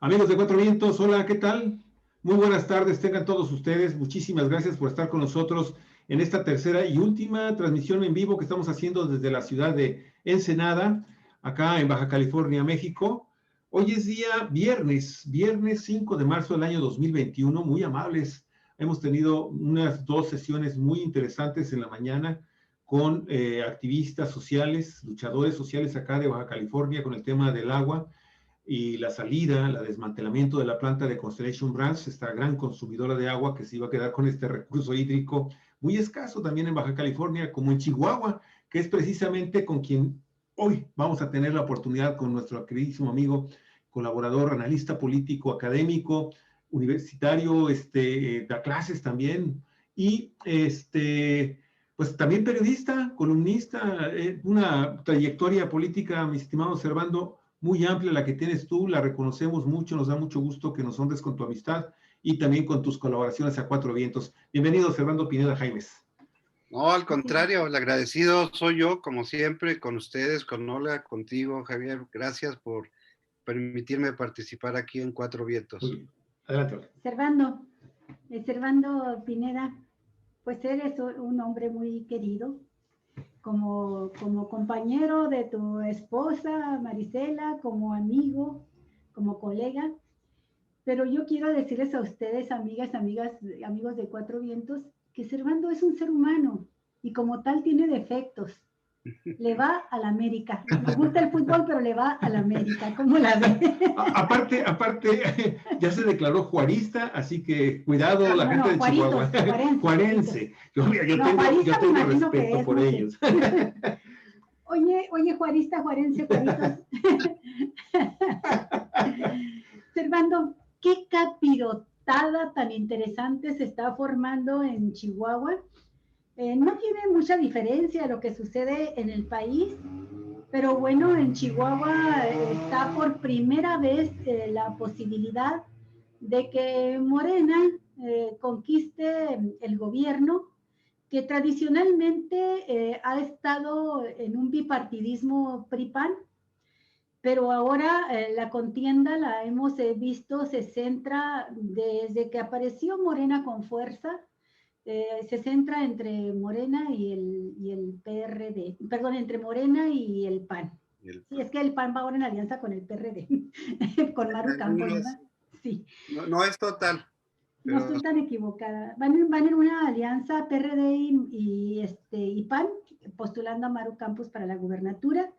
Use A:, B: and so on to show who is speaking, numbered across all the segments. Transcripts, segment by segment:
A: Amigos de Cuatro Vientos, hola, ¿qué tal? Muy buenas tardes, tengan todos ustedes. Muchísimas gracias por estar con nosotros en esta tercera y última transmisión en vivo que estamos haciendo desde la ciudad de Ensenada, acá en Baja California, México. Hoy es día viernes 5 de marzo del año 2021, muy amables. Hemos tenido unas 2 sesiones muy interesantes en la mañana con activistas sociales, luchadores sociales acá de Baja California con el tema del agua y la salida, el desmantelamiento de la planta de Constellation Brands, esta gran consumidora de agua que se iba a quedar con este recurso hídrico muy escaso también en Baja California, como en Chihuahua, que es precisamente con quien hoy vamos a tener la oportunidad con nuestro queridísimo amigo, colaborador, analista político, académico, universitario, da clases también, y pues también periodista, columnista, una trayectoria política, mi estimado Servando, muy amplia la que tienes tú, la reconocemos mucho, nos da mucho gusto que nos honres con tu amistad y también con tus colaboraciones a Cuatro Vientos. Bienvenido, Servando Pineda Jaimes.
B: No, al contrario, el agradecido soy yo, como siempre, con ustedes, con Olga, contigo, Javier. Gracias por permitirme participar aquí en Cuatro Vientos.
A: Muy bien. Adelante.
C: Servando Pineda, pues eres un hombre muy querido, como compañero de tu esposa Marisela, como amigo, como colega. Pero yo quiero decirles a ustedes, amigos de Cuatro Vientos, que Servando es un ser humano y como tal tiene defectos. Le va a la América. Le gusta el fútbol, pero le va a la América. ¿Cómo la ve?
A: Aparte, ya se declaró juarista, así que cuidado la gente de Chihuahua. Juarense. Yo tengo respeto por ellos.
C: Oye, juarista, juarense, juaritos. Servando, ¿qué capirotada tan interesante se está formando en Chihuahua? No tiene mucha diferencia a lo que sucede en el país, pero bueno, en Chihuahua está por primera vez la posibilidad de que Morena conquiste el gobierno, que tradicionalmente ha estado en un bipartidismo PRI-PAN, pero ahora la contienda la hemos visto, se centra desde que apareció Morena con fuerza, se centra entre Morena y el PRD, perdón, entre Morena y el PAN. Sí, es que el PAN va ahora en alianza con el PRD, con Maru Campos, ¿verdad? Sí.
B: No es total.
C: Pero... No estoy tan equivocada. Van en una alianza PRD y PAN, postulando a Maru Campos para la gubernatura.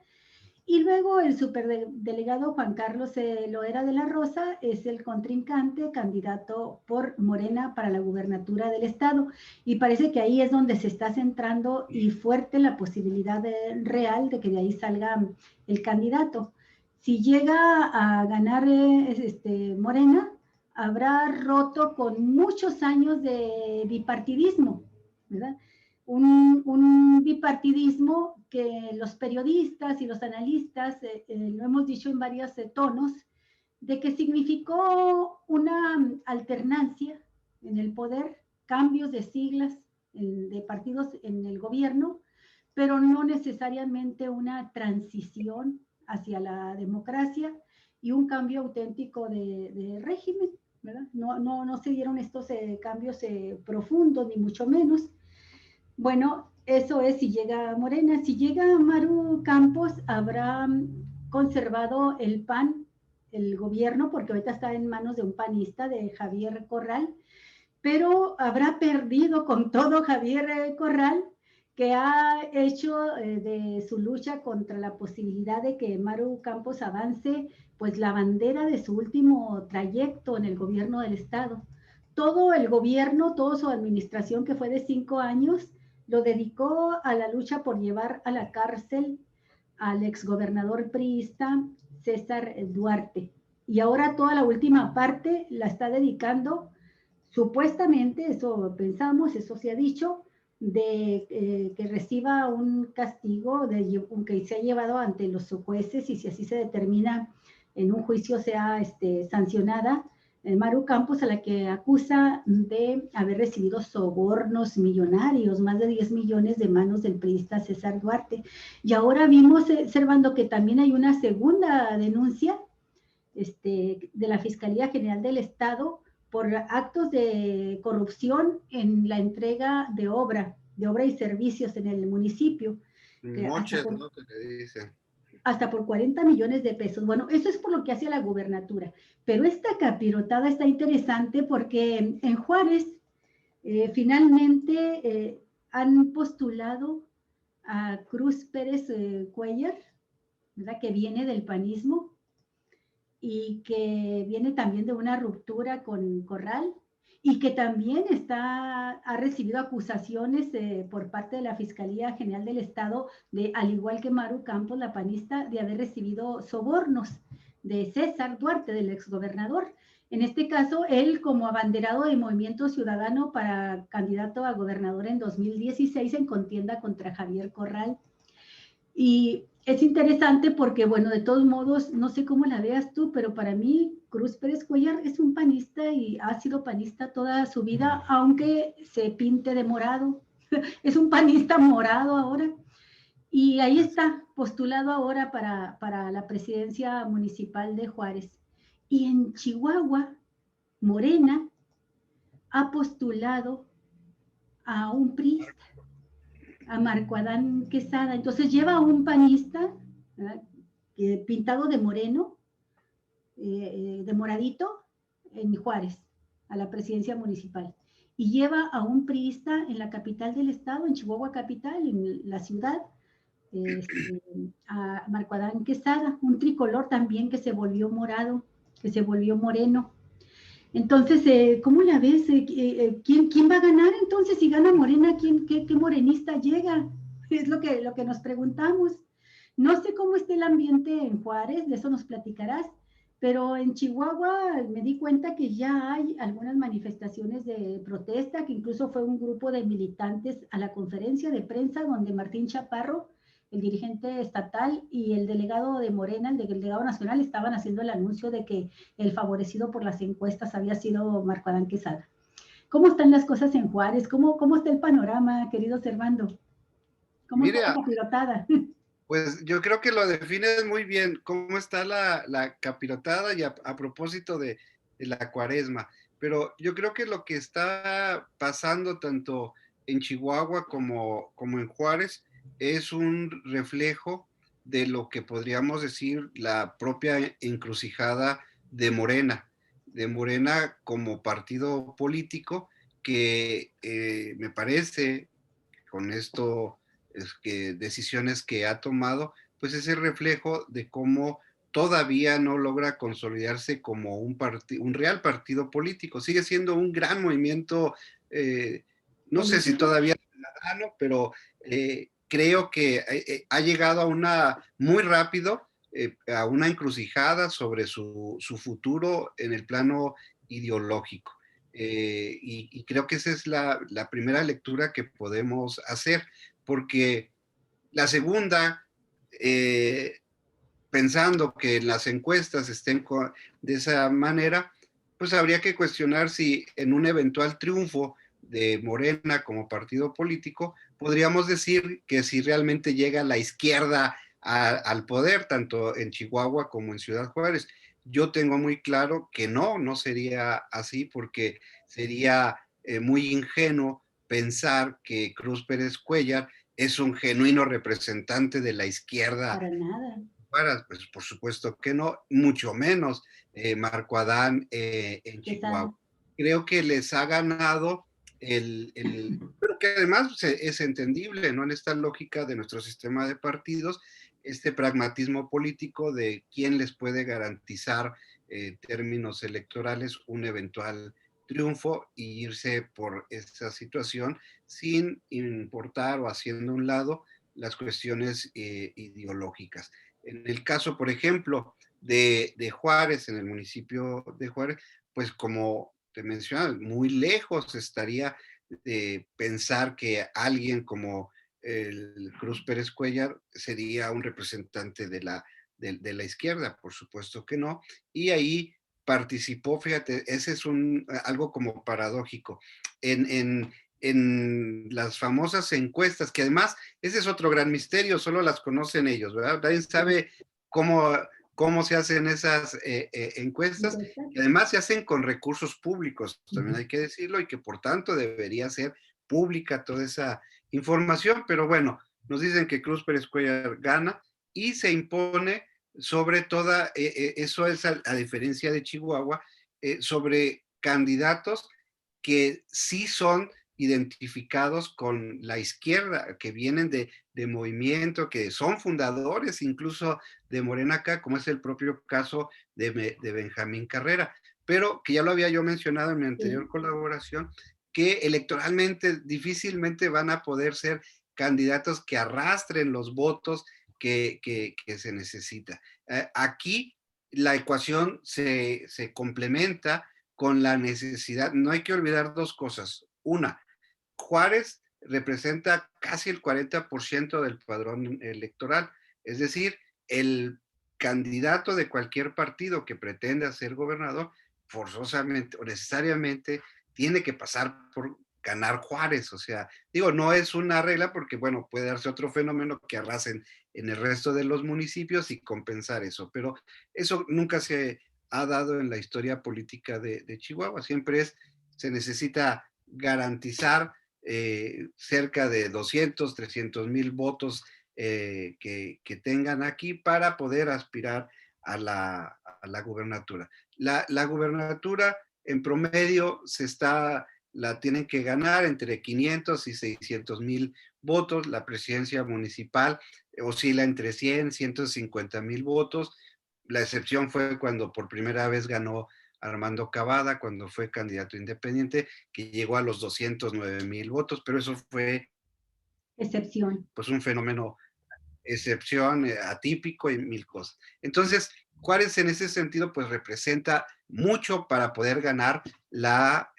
C: Y luego el superdelegado Juan Carlos Loera de la Rosa es el contrincante, candidato por Morena para la gubernatura del estado. Y parece que ahí es donde se está centrando y fuerte la posibilidad real de que de ahí salga el candidato. Si llega a ganar Morena, habrá roto con muchos años de bipartidismo, ¿verdad? Un bipartidismo que los periodistas y los analistas, lo hemos dicho en varios tonos, de que significó una alternancia en el poder, cambios de siglas de partidos en el gobierno, pero no necesariamente una transición hacia la democracia y un cambio auténtico de régimen, ¿verdad? No se dieron estos cambios profundos, ni mucho menos. Bueno, eso es si llega Morena. Si llega Maru Campos, habrá conservado el PAN, el gobierno, porque ahorita está en manos de un panista, de Javier Corral, pero habrá perdido con todo Javier Corral, que ha hecho de su lucha contra la posibilidad de que Maru Campos avance, pues la bandera de su último trayecto en el gobierno del estado. Todo el gobierno, toda su administración, que fue de 5 años, lo dedicó a la lucha por llevar a la cárcel al exgobernador priista César Duarte. Y ahora toda la última parte la está dedicando, supuestamente, eso pensamos, eso se ha dicho, de que reciba un castigo, que se ha llevado ante los jueces, y si así se determina en un juicio sea sancionada, Maru Campos, a la que acusa de haber recibido sobornos millonarios, más de 10 millones de manos del priista César Duarte. Y ahora vimos, Servando, que también hay una segunda denuncia de la Fiscalía General del Estado por actos de corrupción en la entrega de obra y servicios en el municipio.
B: Moches, ¿no? Que le dicen.
C: Hasta por 40 millones de pesos. Bueno, eso es por lo que hace la gubernatura. Pero esta capirotada está interesante porque en Juárez finalmente han postulado a Cruz Pérez Cuellar, ¿verdad? Que viene del panismo y que viene también de una ruptura con Corral y que también ha recibido acusaciones por parte de la Fiscalía General del Estado, al igual que Maru Campos, la panista, de haber recibido sobornos de César Duarte, del exgobernador. En este caso, él como abanderado del Movimiento Ciudadano para candidato a gobernador en 2016 en contienda contra Javier Corral. Y es interesante porque, bueno, de todos modos, no sé cómo la veas tú, pero para mí Cruz Pérez Cuellar es un panista y ha sido panista toda su vida, aunque se pinte de morado. Es un panista morado ahora. Y ahí está, postulado ahora para la presidencia municipal de Juárez. Y en Chihuahua, Morena ha postulado a un priista, a Marco Adán Quesada. Entonces lleva a un panista pintado de moreno, de moradito, en Juárez, a la presidencia municipal. Y lleva a un priista en la capital del estado, en Chihuahua capital, en la ciudad, a Marco Adán Quesada, un tricolor también que se volvió morado, que se volvió moreno. Entonces, ¿cómo la ves? ¿Quién va a ganar entonces? Si gana Morena, qué morenista llega? Es lo que nos preguntamos. No sé cómo está el ambiente en Juárez, de eso nos platicarás, pero en Chihuahua me di cuenta que ya hay algunas manifestaciones de protesta, que incluso fue un grupo de militantes a la conferencia de prensa donde Martín Chaparro, el dirigente estatal, y el delegado de Morena, el delegado nacional, estaban haciendo el anuncio de que el favorecido por las encuestas había sido Marco Adán Quesada. ¿Cómo están las cosas en Juárez? ¿Cómo está el panorama, querido Servando? ¿Cómo está la capirotada?
B: Pues yo creo que lo defines muy bien, cómo está la capirotada y a propósito de la cuaresma. Pero yo creo que lo que está pasando tanto en Chihuahua como en Juárez es un reflejo de lo que podríamos decir la propia encrucijada de Morena como partido político que me parece, con esto decisiones que ha tomado, pues es el reflejo de cómo todavía no logra consolidarse como un real partido político. Sigue siendo un gran movimiento, no sé si todavía ciudadano, pero creo que ha llegado muy rápido a una encrucijada sobre su futuro en el plano ideológico. Y creo que esa es la primera lectura que podemos hacer, porque la segunda, pensando que las encuestas estén de esa manera, pues habría que cuestionar si en un eventual triunfo de Morena como partido político, podríamos decir que si realmente llega la izquierda al poder, tanto en Chihuahua como en Ciudad Juárez. Yo tengo muy claro que no sería así, porque sería muy ingenuo pensar que Cruz Pérez Cuellar es un genuino representante de la izquierda.
C: Para nada.
B: Pues por supuesto que no, mucho menos Marco Adán en Chihuahua. Creo que les ha ganado pero que además es entendible, ¿no? En esta lógica de nuestro sistema de partidos, este pragmatismo político de quién les puede garantizar términos electorales un eventual triunfo y irse por esa situación sin importar o haciendo un lado las cuestiones ideológicas. En el caso, por ejemplo, de Juárez, en el municipio de Juárez, pues como te mencionaba, muy lejos estaría de pensar que alguien como el Cruz Pérez Cuellar sería un representante de la izquierda, por supuesto que no, y ahí participó, fíjate, ese es algo como paradójico, en las famosas encuestas, que además ese es otro gran misterio, solo las conocen ellos, ¿verdad? Nadie sabe cómo cómo se hacen esas encuestas, y además se hacen con recursos públicos, también hay que decirlo, y que por tanto debería ser pública toda esa información, pero bueno, nos dicen que Cruz Pérez Cuellar gana y se impone sobre toda, eso es a diferencia de Chihuahua, sobre candidatos que sí son identificados con la izquierda, que vienen de movimiento, que son fundadores incluso de Morena acá, como es el propio caso de Benjamín Carrera, pero que ya lo había yo mencionado en mi anterior colaboración, que electoralmente difícilmente van a poder ser candidatos que arrastren los votos que se necesita. Aquí la ecuación se complementa con la necesidad, no hay que olvidar dos cosas. Una, Juárez representa casi el 40% del padrón electoral, es decir, el candidato de cualquier partido que pretenda ser gobernador, forzosamente o necesariamente tiene que pasar por ganar Juárez, o sea, digo, no es una regla porque, bueno, puede darse otro fenómeno que arrasen en el resto de los municipios y compensar eso, pero eso nunca se ha dado en la historia política de Chihuahua, siempre se necesita garantizar cerca de 200, 300 mil votos que tengan aquí para poder aspirar a la gubernatura. La gubernatura en promedio la tienen que ganar entre 500 y 600 mil votos, la presidencia municipal oscila entre 100, 150 mil votos, la excepción fue cuando por primera vez ganó Armando Cavada, cuando fue candidato independiente, que llegó a los 209 mil votos, pero eso fue
C: excepción.
B: Pues un fenómeno excepción, atípico y mil cosas. Entonces, Juárez en ese sentido, pues representa mucho para poder ganar la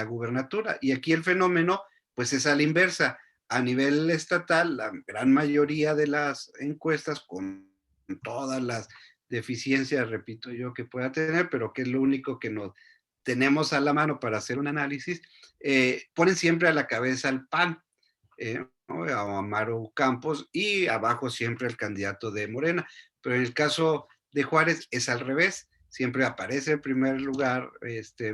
B: gubernatura. Y aquí el fenómeno, pues es a la inversa. A nivel estatal, la gran mayoría de las encuestas, con todas las deficiencias, repito yo, que pueda tener, pero que es lo único que nos tenemos a la mano para hacer un análisis, ponen siempre a la cabeza al PAN, ¿no? A Maru Campos, y abajo siempre el candidato de Morena. Pero en el caso de Juárez es al revés, siempre aparece en primer lugar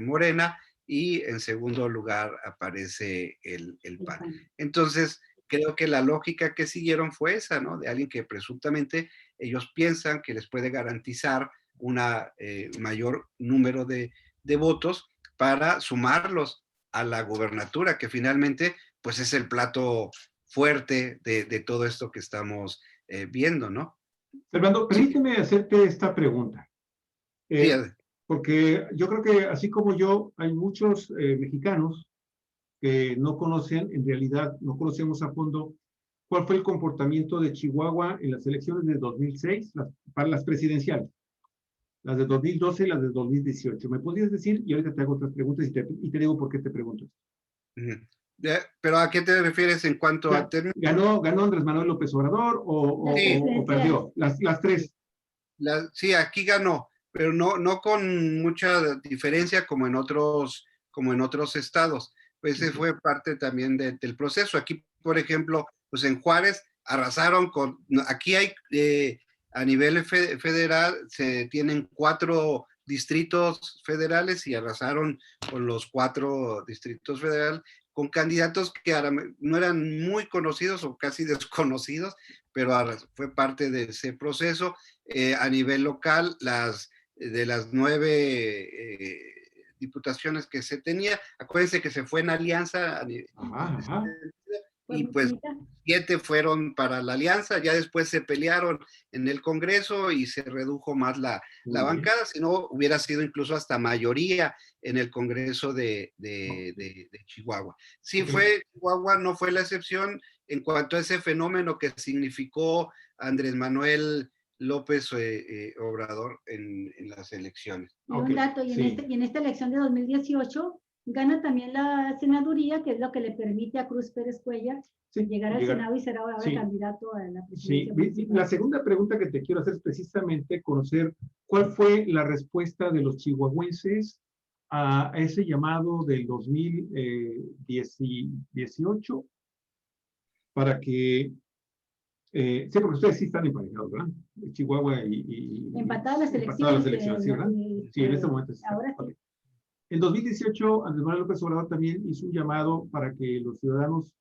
B: Morena y en segundo lugar aparece el PAN. Entonces, creo que la lógica que siguieron fue esa, ¿no? De alguien que presuntamente ellos piensan que les puede garantizar un mayor número de votos para sumarlos a la gubernatura, que finalmente pues es el plato fuerte de todo esto que estamos viendo, ¿no?
A: Fernando, permíteme hacerte esta pregunta.
B: Sí,
A: porque yo creo que así como yo, hay muchos mexicanos que no conocen, en realidad no conocemos a fondo cuál fue el comportamiento de Chihuahua en las elecciones de 2006, para las presidenciales, las de 2012 y las de 2018. ¿Me podrías decir? Y ahorita te hago otras preguntas y te digo por qué te pregunto.
B: ¿Pero a qué te refieres en cuanto a términos?
A: ¿Ganó Andrés Manuel López Obrador o perdió? Las tres.
B: Sí, aquí ganó, pero no con mucha diferencia como en otros estados. Pues ese fue parte también del proceso. Aquí, por ejemplo, pues en Juárez arrasaron aquí hay, a nivel federal, se tienen 4 distritos federales y arrasaron con los 4 distritos federales, con candidatos que no eran muy conocidos o casi desconocidos, pero fue parte de ese proceso. A nivel local, de las 9 diputaciones que se tenía, acuérdense que se fue en alianza, y pues 7 fueron para la alianza, ya después se pelearon en el Congreso y se redujo más la bancada, si no hubiera sido incluso hasta mayoría en el Congreso de Chihuahua. Sí, Chihuahua no fue la excepción en cuanto a ese fenómeno que significó Andrés Manuel López Obrador en las elecciones.
C: Y un dato, y en esta elección de 2018 gana también la senaduría, que es lo que le permite a Cruz Pérez Cuellar llegar al Senado y ser ahora candidato a la presidencia.
A: Sí, la segunda pregunta que te quiero hacer es precisamente conocer cuál fue la respuesta de los chihuahuenses a ese llamado del 2018 para que, sí, porque ustedes sí están emparejados, ¿verdad? Chihuahua
C: empatadas
A: las elecciones, ¿sí, verdad? Sí, en este momento.
C: Ahora sí.
A: Okay. En 2018, Andrés Manuel López Obrador también hizo un llamado para que los ciudadanos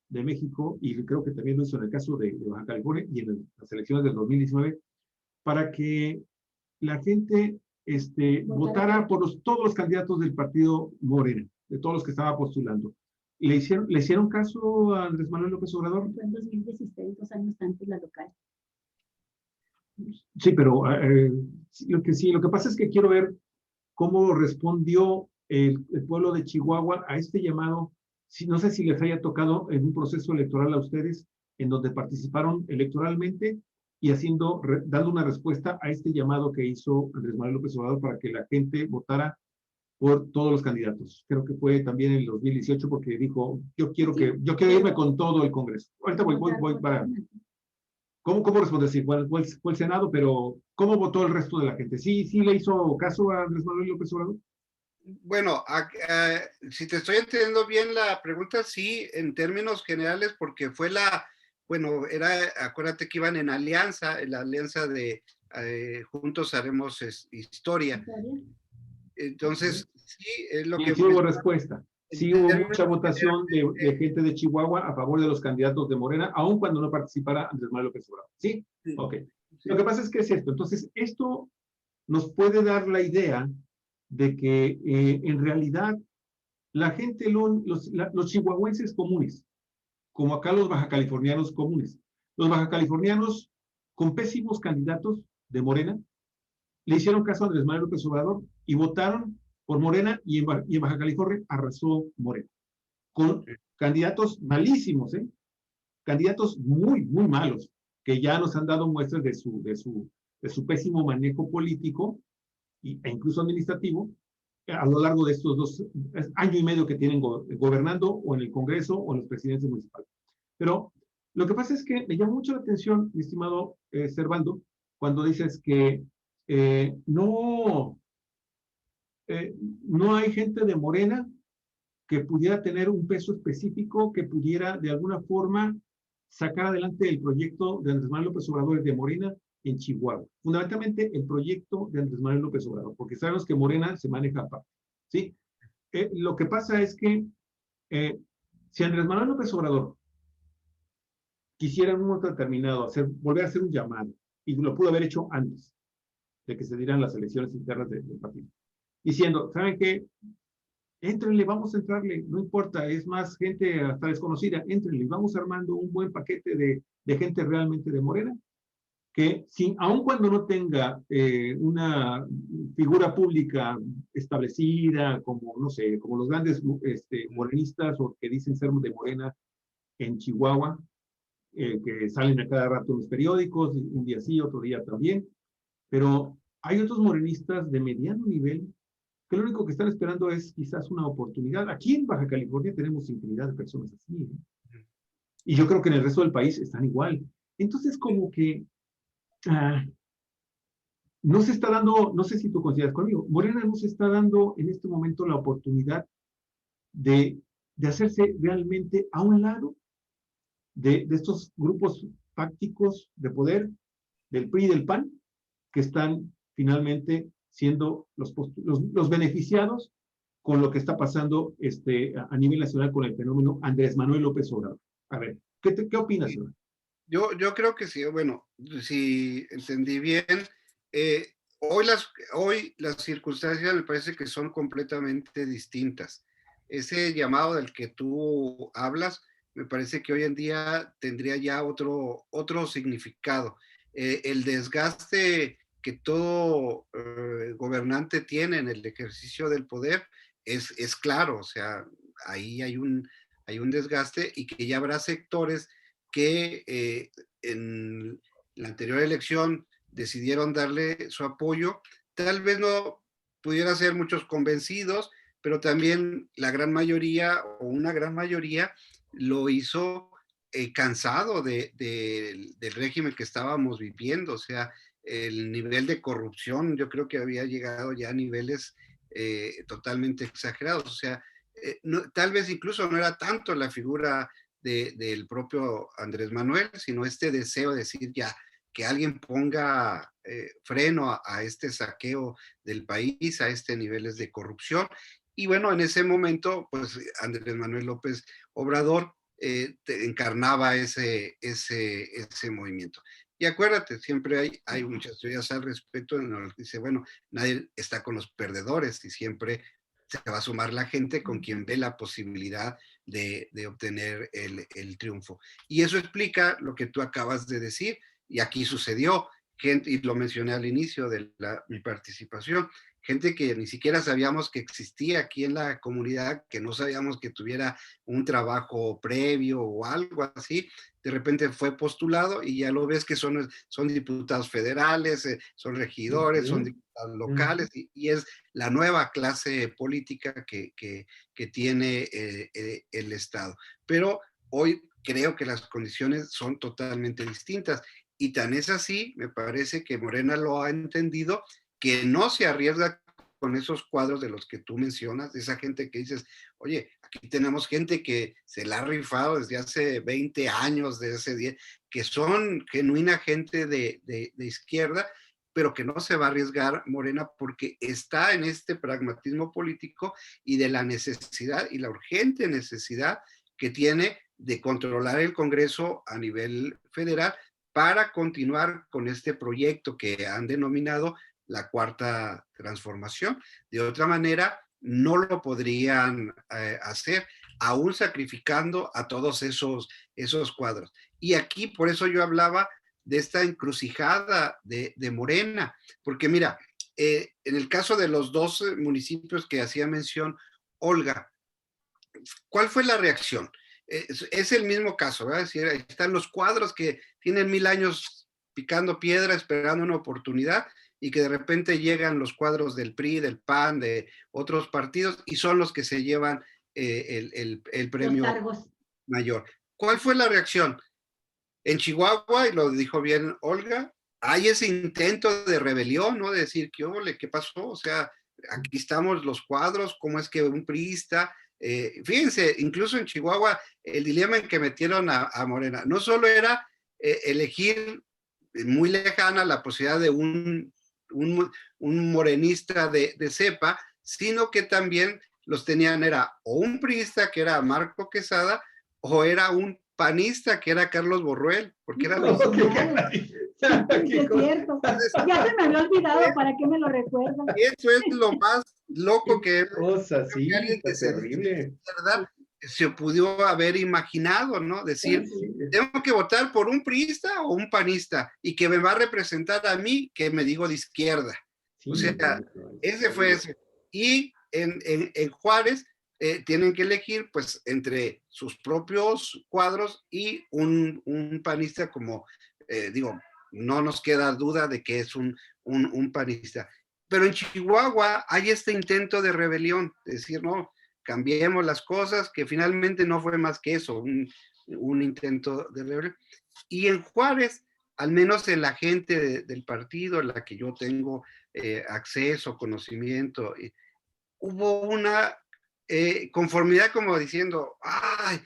A: de México, y creo que también lo hizo en el caso de Baja California y en las elecciones del 2019, para que la gente votara por todos los candidatos del partido Morena, de todos los que estaba postulando. ¿Le hicieron caso a Andrés Manuel López Obrador?
C: Fue en 2016, 2 años antes la local.
A: Sí, pero lo que pasa es que quiero ver cómo respondió el pueblo de Chihuahua a este llamado. No sé si les haya tocado en un proceso electoral a ustedes, en donde participaron electoralmente y dando una respuesta a este llamado que hizo Andrés Manuel López Obrador para que la gente votara por todos los candidatos. Creo que fue también en el 2018 porque dijo, yo quiero irme con todo el Congreso. Ahorita voy para... ¿Cómo responde? Sí, fue el Senado, pero ¿cómo votó el resto de la gente? ¿Sí le hizo caso a Andrés Manuel López Obrador?
B: Bueno, si te estoy entendiendo bien la pregunta, sí, en términos generales, porque acuérdate que iban en la alianza de Juntos Haremos Historia. Entonces, sí, es lo que...
A: Sí hubo respuesta. Sí hubo mucha votación de gente de Chihuahua a favor de los candidatos de Morena, aun cuando no participara Andrés Manuel López Obrador. ¿Sí? Sí. Ok. Sí. Lo que pasa es que es esto. Entonces, esto nos puede dar la idea de que en realidad la gente, los chihuahuenses comunes, como acá los bajacalifornianos comunes, los bajacalifornianos con pésimos candidatos de Morena, le hicieron caso a Andrés Manuel López Obrador y votaron por Morena y en Baja California arrasó Morena. Con candidatos malísimos, candidatos muy, muy malos, que ya nos han dado muestras de su pésimo manejo político e incluso administrativo a lo largo de estos año y medio que tienen gobernando o en el Congreso o en los presidentes municipales. Pero lo que pasa es que me llama mucho la atención, mi estimado Servando, cuando dices que no hay gente de Morena que pudiera tener un peso específico, que pudiera de alguna forma sacar adelante el proyecto de Andrés Manuel López Obrador de Morena en Chihuahua. Fundamentalmente el proyecto de Andrés Manuel López Obrador, porque sabemos que Morena se maneja aparte, ¿sí? Lo que pasa es que si Andrés Manuel López Obrador quisiera en un momento determinado volver a hacer un llamado, y lo pudo haber hecho antes de que se dieran las elecciones internas del partido, diciendo, ¿saben qué? Éntrenle, vamos a entrarle, no importa, es más gente hasta desconocida, éntrenle, vamos armando un buen paquete de gente realmente de Morena, que aun cuando no tenga una figura pública establecida, como, no sé, como los grandes morenistas o que dicen ser de Morena en Chihuahua, que salen a cada rato en los periódicos, un día sí, otro día también, pero hay otros morenistas de mediano nivel que lo único que están esperando es quizás una oportunidad. Aquí en Baja California tenemos infinidad de personas así, y yo creo que en el resto del país están igual. Entonces, como que no se está dando, no sé si tú coincidas conmigo, Morena no se está dando en este momento la oportunidad de hacerse realmente a un lado de estos grupos fácticos de poder del PRI y del PAN, que están finalmente siendo los beneficiados con lo que está pasando a nivel nacional con el fenómeno Andrés Manuel López Obrador. A ver, ¿qué opinas, señor?
B: Yo creo que sí, bueno, si entendí bien, hoy las circunstancias me parece que son completamente distintas. Ese llamado del que tú hablas, me parece que hoy en día tendría ya otro significado. El desgaste que todo gobernante tiene en el ejercicio del poder es claro, o sea, ahí hay un desgaste y que ya habrá sectores que en la anterior elección decidieron darle su apoyo. Tal vez no pudieran ser muchos convencidos, pero también la gran mayoría o una gran mayoría lo hizo cansado del régimen que estábamos viviendo. O sea, el nivel de corrupción yo creo que había llegado ya a niveles totalmente exagerados. O sea, tal vez incluso no era tanto la figura del propio Andrés Manuel, sino este deseo de decir que alguien ponga freno a este saqueo del país, a este niveles de corrupción. Y bueno, en ese momento, pues Andrés Manuel López Obrador encarnaba ese movimiento. Y acuérdate, siempre hay muchas teorías al respecto en las que dice, bueno, nadie está con los perdedores y siempre se va a sumar la gente con quien ve la posibilidad de obtener el triunfo. Y eso explica lo que tú acabas de decir, y aquí sucedió, gente, y lo mencioné al inicio de mi participación, gente que ni siquiera sabíamos que existía aquí en la comunidad, que no sabíamos que tuviera un trabajo previo o algo así, de repente fue postulado y ya lo ves que son diputados federales, son regidores, son diputados locales, y es la nueva clase política que tiene el Estado. Pero hoy creo que las condiciones son totalmente distintas, y tan es así, me parece que Morena lo ha entendido, que no se arriesga con esos cuadros de los que tú mencionas, de esa gente que dices, oye, aquí tenemos gente que se la ha rifado desde hace 20 años, desde hace 10, que son genuina gente de izquierda, pero que no se va a arriesgar Morena porque está en este pragmatismo político y de la necesidad y la urgente necesidad que tiene de controlar el Congreso a nivel federal para continuar con este proyecto que han denominado la cuarta transformación. De otra manera, no lo podrían hacer, aún sacrificando a todos esos cuadros. Y aquí, por eso yo hablaba de esta encrucijada de Morena, porque mira, en el caso de los dos municipios que hacía mención Olga, ¿cuál fue la reacción? Es el mismo caso, ¿verdad? Es decir, están los cuadros que tienen 1000 años picando piedra, esperando una oportunidad, y que de repente llegan los cuadros del PRI, del PAN, de otros partidos, y son los que se llevan el premio mayor. ¿Cuál fue la reacción? En Chihuahua, y lo dijo bien Olga, hay ese intento de rebelión, ¿no? De decir, ¿qué pasó? O sea, aquí estamos los cuadros, ¿cómo es que un priista? Fíjense, incluso en Chihuahua, el dilema en que metieron a Morena, no solo era elegir muy lejana la posibilidad de un morenista de cepa, sino que también los tenían, era o un priista que era Marco Quesada, o era un panista que era Carlos Borruel, porque eran los...
C: Sí, es cierto. Ya se me había olvidado, ¿para qué me lo recuerdan?
B: Eso es lo más loco que...
A: cosa, sí,
B: que alguien que
A: terrible.
B: ¿verdad? Se pudo haber imaginado, ¿no? Decir, tengo que votar por un priista o un panista, y que me va a representar a mí, que me digo de izquierda. Sí, o sea, ese fue ese. Y en Juárez tienen que elegir, pues, entre sus propios cuadros y un panista, como, digo, no nos queda duda de que es un panista. Pero en Chihuahua hay este intento de rebelión, de decir, no, cambiemos las cosas, que finalmente no fue más que eso, un intento de rebelión. Y en Juárez, al menos en la gente del partido, en la que yo tengo acceso, conocimiento, hubo una conformidad, como diciendo, ¡ay!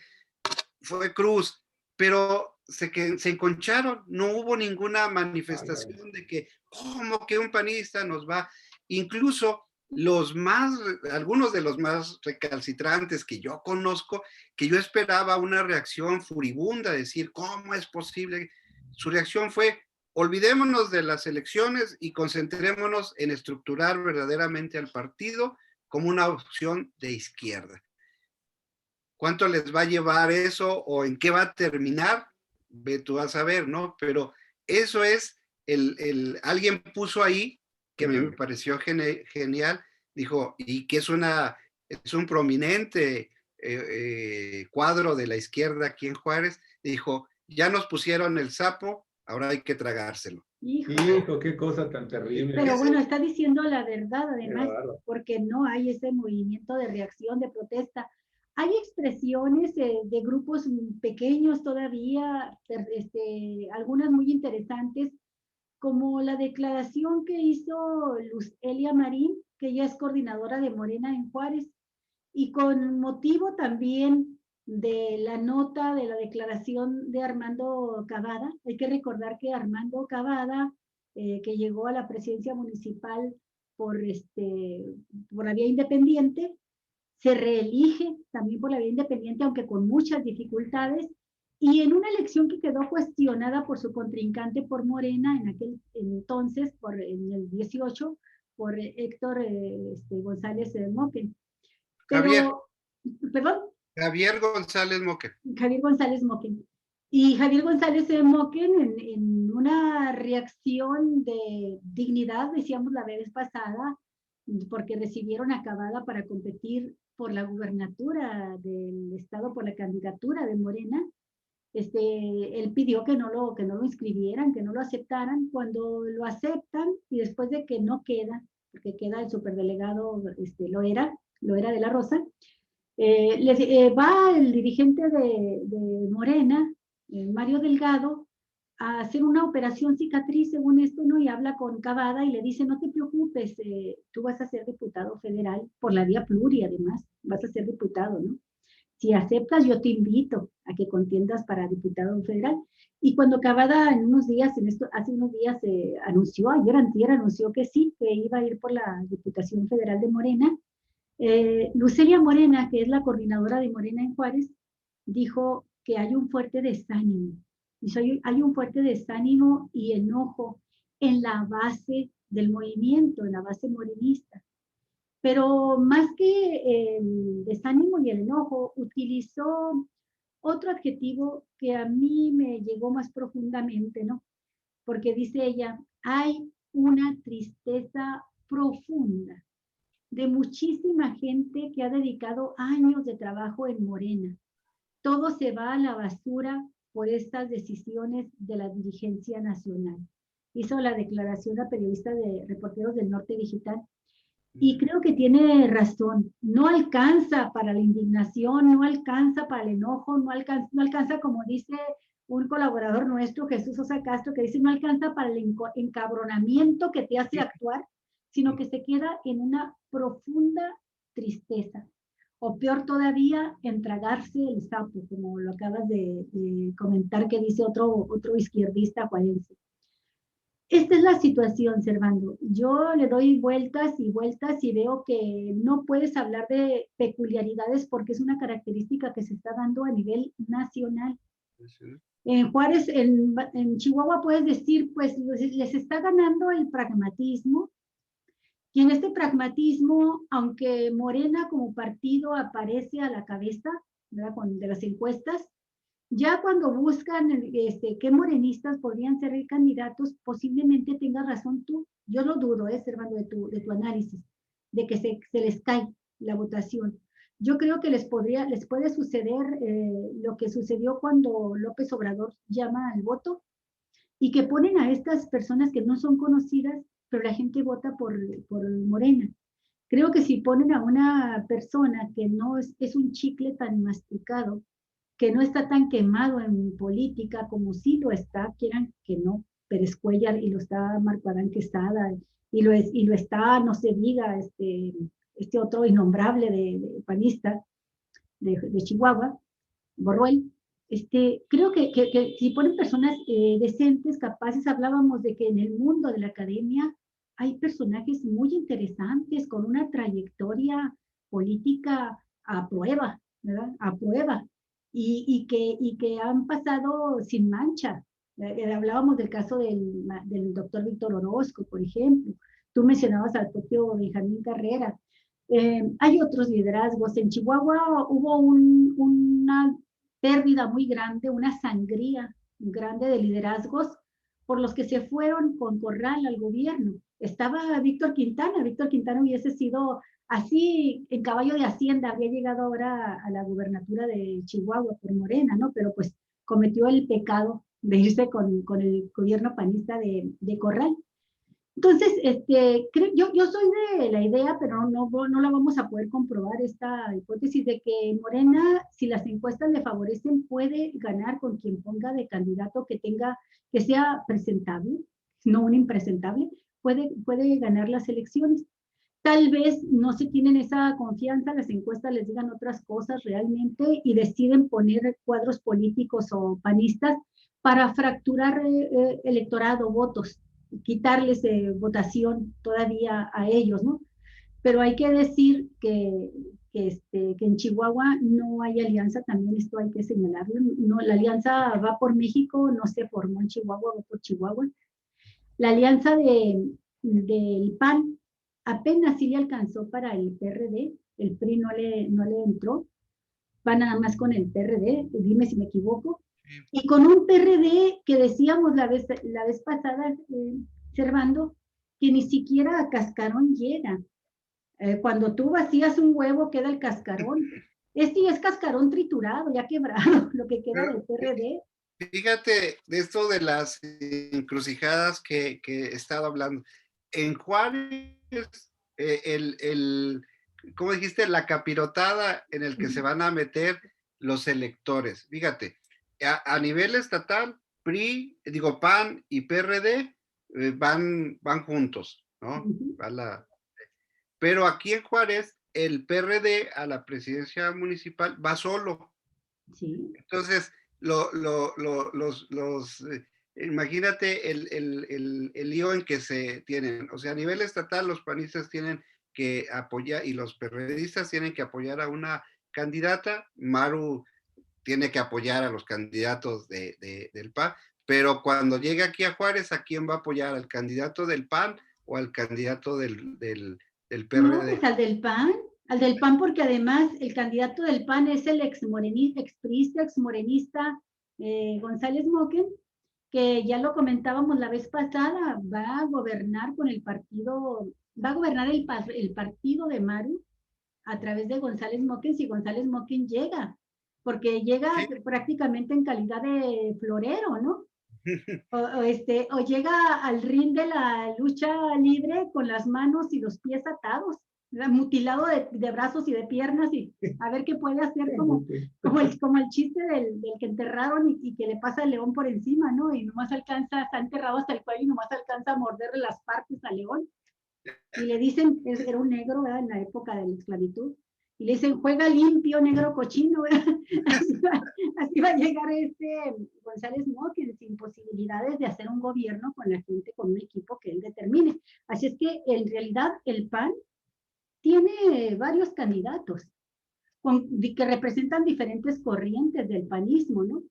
B: Fue Cruz, pero se enconcharon, no hubo ninguna manifestación de que, ¿cómo que un panista nos va? Incluso algunos de los más recalcitrantes que yo conozco, que yo esperaba una reacción furibunda, decir, ¿cómo es posible? Su reacción fue, olvidémonos de las elecciones y concentrémonos en estructurar verdaderamente al partido como una opción de izquierda. ¿Cuánto les va a llevar eso o en qué va a terminar? Ve tú a saber, ¿no? Pero eso es, alguien puso ahí, que a mí me pareció genial, dijo, y que es un prominente cuadro de la izquierda aquí en Juárez, dijo, ya nos pusieron el sapo, ahora hay que tragárselo.
A: Hijo, qué cosa tan terrible.
C: Pero bueno, está diciendo la verdad además, porque no hay ese movimiento de reacción, de protesta. Hay expresiones de grupos pequeños todavía, algunas muy interesantes, como la declaración que hizo Luz Elia Marín, que ella es coordinadora de Morena en Juárez, y con motivo también de la nota de la declaración de Armando Cavada. Hay que recordar que Armando Cavada, que llegó a la presidencia municipal por la vía independiente, se reelige también por la vía independiente, aunque con muchas dificultades, y en una elección que quedó cuestionada por su contrincante por Morena en aquel entonces, en el 18, por Héctor González Moquen.
B: Javier.
C: ¿Perdón?
B: Javier González Moquen.
C: Javier González Moquen. Y Javier González Moquen, en una reacción de dignidad, decíamos la vez pasada, porque recibieron a Cavada para competir por la gubernatura del estado, por la candidatura de Morena, él pidió que no lo inscribieran, que no lo aceptaran. Cuando lo aceptan y después de que no queda, porque queda el superdelegado, lo era de la Rosa, va el dirigente de Morena, Mario Delgado, a hacer una operación cicatriz, según esto, ¿no? Y habla con Cavada y le dice, no te preocupes, tú vas a ser diputado federal, por la vía pluria además, vas a ser diputado, ¿no? Si aceptas, yo te invito a que contiendas para diputado federal. Y cuando Cavada hace unos días anunció, ayer antier anunció que sí, que iba a ir por la Diputación Federal de Morena, Lucelia Morena, que es la coordinadora de Morena en Juárez, dijo que hay un fuerte desánimo. Dice, hay un fuerte desánimo y enojo en la base del movimiento, en la base morenista. Pero más que el desánimo y el enojo, utilizó otro adjetivo que a mí me llegó más profundamente, ¿no? Porque dice ella, hay una tristeza profunda de muchísima gente que ha dedicado años de trabajo en Morena. Todo se va a la basura por estas decisiones de la dirigencia nacional. Hizo la declaración la periodista de Reporteros del Norte Digital. Y creo que tiene razón. No alcanza para la indignación, no alcanza para el enojo, no alcanza, como dice un colaborador nuestro, Jesús Sosa Castro, que dice, no alcanza para el encabronamiento que te hace actuar, sino que se queda en una profunda tristeza. O peor todavía, en tragarse el sapo, como lo acabas de comentar, que dice otro izquierdista juarense. Esta es la situación, Servando. Yo le doy vueltas y vueltas y veo que no puedes hablar de peculiaridades porque es una característica que se está dando a nivel nacional. En Juárez, en Chihuahua puedes decir, pues les está ganando el pragmatismo. Y en este pragmatismo, aunque Morena como partido aparece a la cabeza, ¿verdad?, de las encuestas, ya cuando buscan qué morenistas podrían ser candidatos, posiblemente tengas razón tú. Yo lo dudo, Servando, de tu análisis, de que se les cae la votación. Yo creo que les puede suceder lo que sucedió cuando López Obrador llama al voto y que ponen a estas personas que no son conocidas, pero la gente vota por Morena. Creo que si ponen a una persona que no es un chicle tan masticado, que no está tan quemado en política como sí lo está, quieran que no, Pérez Cuellar, y lo está Marco Adán Quesada, y lo está, no se diga, este otro innombrable de panista de Chihuahua, Borruel. Creo que si ponen personas decentes, capaces, hablábamos de que en el mundo de la academia hay personajes muy interesantes con una trayectoria política a prueba, ¿verdad? A prueba. Y que han pasado sin mancha. Hablábamos del caso del doctor Víctor Orozco, por ejemplo. Tú mencionabas al propio Benjamín Carrera. Hay otros liderazgos. En Chihuahua hubo una pérdida muy grande, una sangría grande de liderazgos por los que se fueron con Corral al gobierno. Estaba Víctor Quintana hubiese sido así en caballo de Hacienda, había llegado ahora a la gubernatura de Chihuahua por Morena, ¿no? Pero pues cometió el pecado de irse con el gobierno panista de Corral. Entonces, yo soy de la idea, pero no la vamos a poder comprobar, esta hipótesis de que Morena, si las encuestas le favorecen, puede ganar con quien ponga de candidato que sea presentable, no un impresentable, puede ganar las elecciones. tal vez no se tienen esa confianza, las encuestas les digan otras cosas realmente y deciden poner cuadros políticos o panistas para fracturar electorado, votos, quitarles votación todavía a ellos, ¿no? Pero hay que decir que en Chihuahua no hay alianza, también esto hay que señalarlo, no, la alianza va por México, no se formó en Chihuahua, va por Chihuahua. La alianza del PAN apenas sí le alcanzó para el PRD, el PRI no le entró, va nada más con el PRD, dime si me equivoco, y con un PRD que decíamos la vez pasada, Servando, que ni siquiera a cascarón llega. Cuando tú vacías un huevo queda el cascarón. Este es cascarón triturado, ya quebrado, lo que queda del PRD.
B: Fíjate de esto de las encrucijadas que he estado hablando. En Juárez, ¿cómo dijiste? La capirotada en el que se van a meter los electores. Fíjate, a nivel estatal, PAN y PRD van juntos, ¿no? Pero aquí en Juárez, el PRD a la presidencia municipal va solo.
C: Sí.
B: Entonces, imagínate el lío en que se tienen. O sea, a nivel estatal los panistas tienen que apoyar y los perredistas tienen que apoyar a una candidata. Maru tiene que apoyar a los candidatos del PAN, pero cuando llegue aquí a Juárez, ¿a quién va a apoyar? ¿Al candidato del PAN o al candidato del PRD?
C: No, pues al del PAN, porque además el candidato del PAN es el expriista, exmorenista González Moquen, que ya lo comentábamos la vez pasada, va a gobernar con el partido, va a gobernar el partido de Maru a través de González Moquen, si González Moquen llega, porque llega prácticamente en calidad de florero, ¿no? O llega al ring de la lucha libre con las manos y los pies atados, mutilado de brazos y de piernas, y a ver qué puede hacer como el chiste del que enterraron y que le pasa el león por encima, ¿no? Y nomás alcanza, está enterrado hasta el cuello y nomás alcanza a morderle las partes al león. Y le dicen, era un negro, ¿verdad? En la época de la esclavitud. Y le dicen, juega limpio, negro cochino, ¿verdad? Así va a llegar González Moquen, sin posibilidades de hacer un gobierno con la gente, con un equipo que él determine. Así es que en realidad el PAN tiene varios candidatos que representan diferentes corrientes del panismo, ¿no?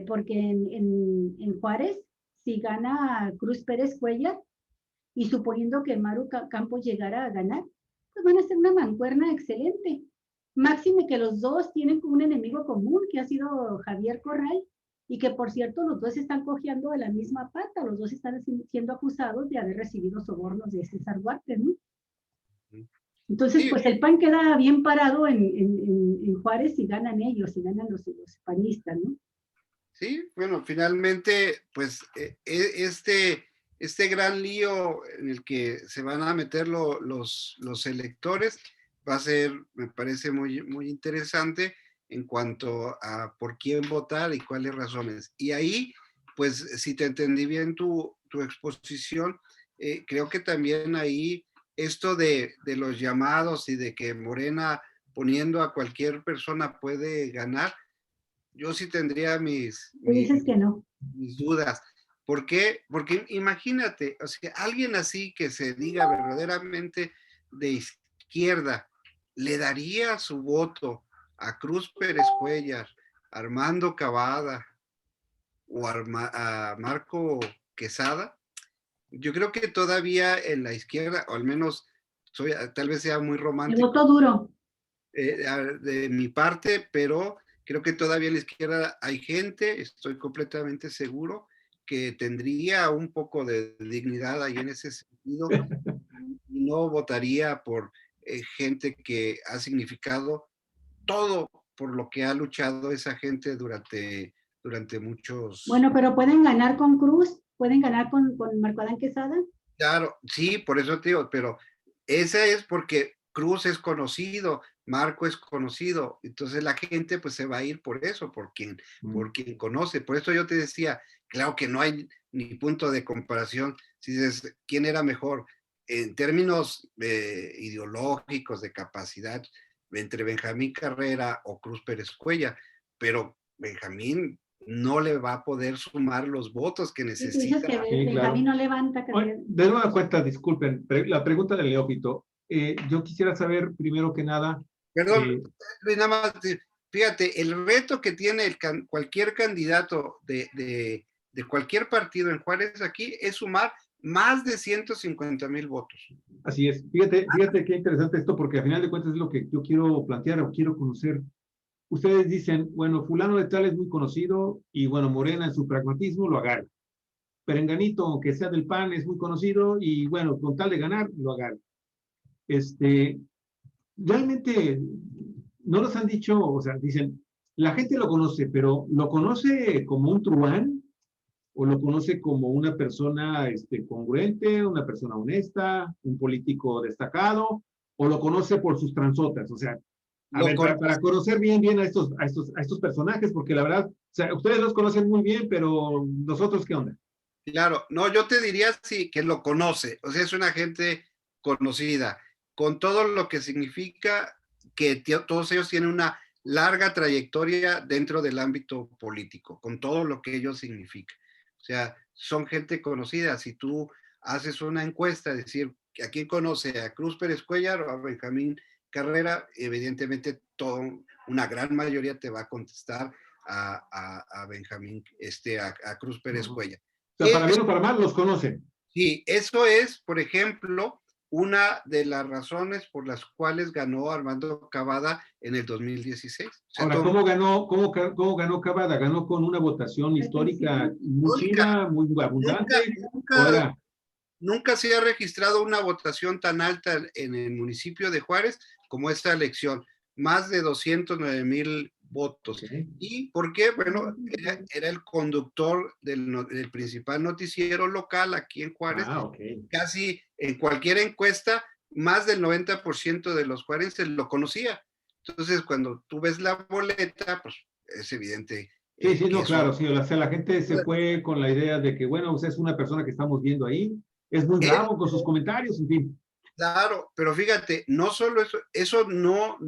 C: Porque en Juárez, si gana Cruz Pérez Cuellar, y suponiendo que Maru Campos llegara a ganar, pues van a ser una mancuerna excelente. Máxime que los dos tienen como un enemigo común, que ha sido Javier Corral, y que por cierto los dos están cojeando de la misma pata, los dos están siendo acusados de haber recibido sobornos de César Duarte, ¿no? Entonces, pues el PAN queda bien parado en Juárez y ganan ellos, y ganan los panistas, ¿no?
B: Sí, bueno, finalmente, pues este gran lío en el que se van a meter los electores va a ser, me parece muy, muy interesante en cuanto a por quién votar y cuáles razones. Y ahí, pues, si te entendí bien tu exposición, creo que también ahí esto de los llamados y de que Morena poniendo a cualquier persona puede ganar, yo sí tendría mis dudas. ¿Por qué? Porque imagínate, o sea, alguien así que se diga verdaderamente de izquierda, ¿le daría su voto a Cruz Pérez Cuellar, Armando Cavada o a Marco Quesada? Yo creo que todavía en la izquierda, o al menos tal vez sea muy romántico.
C: El voto duro.
B: De mi parte, pero creo que todavía a la izquierda hay gente, estoy completamente seguro, que tendría un poco de dignidad ahí en ese sentido y no votaría por gente que ha significado todo por lo que ha luchado esa gente durante muchos...
C: Bueno, pero pueden ganar con Cruz, pueden ganar con Marco Adán Quesada.
B: Claro, sí, por eso te digo, pero esa es porque Cruz es conocido, Marco es conocido, entonces la gente pues se va a ir por eso, por quien conoce. Por eso yo te decía, claro que no hay ni punto de comparación. Si dices, ¿quién era mejor? en términos ideológicos, de capacidad, entre Benjamín Carrera o Cruz Pérez Cuellar, pero Benjamín no le va a poder sumar los votos que
C: Y tú dices
B: necesita.
C: que Benjamín no levanta.
A: De nueva cuenta, disculpen, la pregunta del Neófito. Yo quisiera saber, primero que nada...
B: Perdón, nada más, fíjate, el reto que tiene cualquier candidato de cualquier partido en Juárez aquí es sumar más de 150,000 votos.
A: Así es. Fíjate qué interesante esto, porque al final de cuentas es lo que yo quiero plantear o quiero conocer. Ustedes dicen, bueno, fulano de tal es muy conocido y bueno, Morena en su pragmatismo lo agarra. Perenganito, aunque sea del PAN, es muy conocido y bueno, con tal de ganar, lo agarra. Realmente no nos han dicho, o sea, dicen, la gente lo conoce, pero ¿lo conoce como un truán? ¿O lo conoce como una persona congruente, una persona honesta, un político destacado? ¿O lo conoce por sus transotas? O sea, para conocer bien a estos personajes, porque la verdad, o sea, ustedes los conocen muy bien, pero nosotros, ¿qué onda?
B: Claro, no, yo te diría sí que lo conoce, o sea, es una gente conocida, con todo lo que significa que todos ellos tienen una larga trayectoria dentro del ámbito político, con todo lo que ello significa. O sea, son gente conocida. Si tú haces una encuesta, decir, ¿a quién conoce? ¿A Cruz Pérez Cuellar o a Benjamín Carrera? Evidentemente, una gran mayoría te va a contestar a Benjamín, a Cruz Pérez Cuellar.
A: O sea, para bien o para mal, los conocen.
B: Sí, eso es, por ejemplo, una de las razones por las cuales ganó Armando Cavada en el 2016. O sea,
A: ahora, ¿cómo ganó Cavada? ¿Ganó con una votación histórica muy chida, muy abundante?
B: Nunca se ha registrado una votación tan alta en el municipio de Juárez como esta elección, más de 209,000 votos.
A: Okay.
B: ¿Y por qué? Bueno, era el conductor del principal noticiero local aquí en Juárez.
A: Okay.
B: Casi en cualquier encuesta, más del 90% de los juarenses lo conocía. Entonces, cuando tú ves la boleta, pues es evidente.
A: Sí, no, claro, sí, o sea, la gente se fue con la idea de que, bueno, o sea, es una persona que estamos viendo ahí, es muy bravo con sus comentarios, en fin.
B: Claro, pero fíjate, no solo eso no,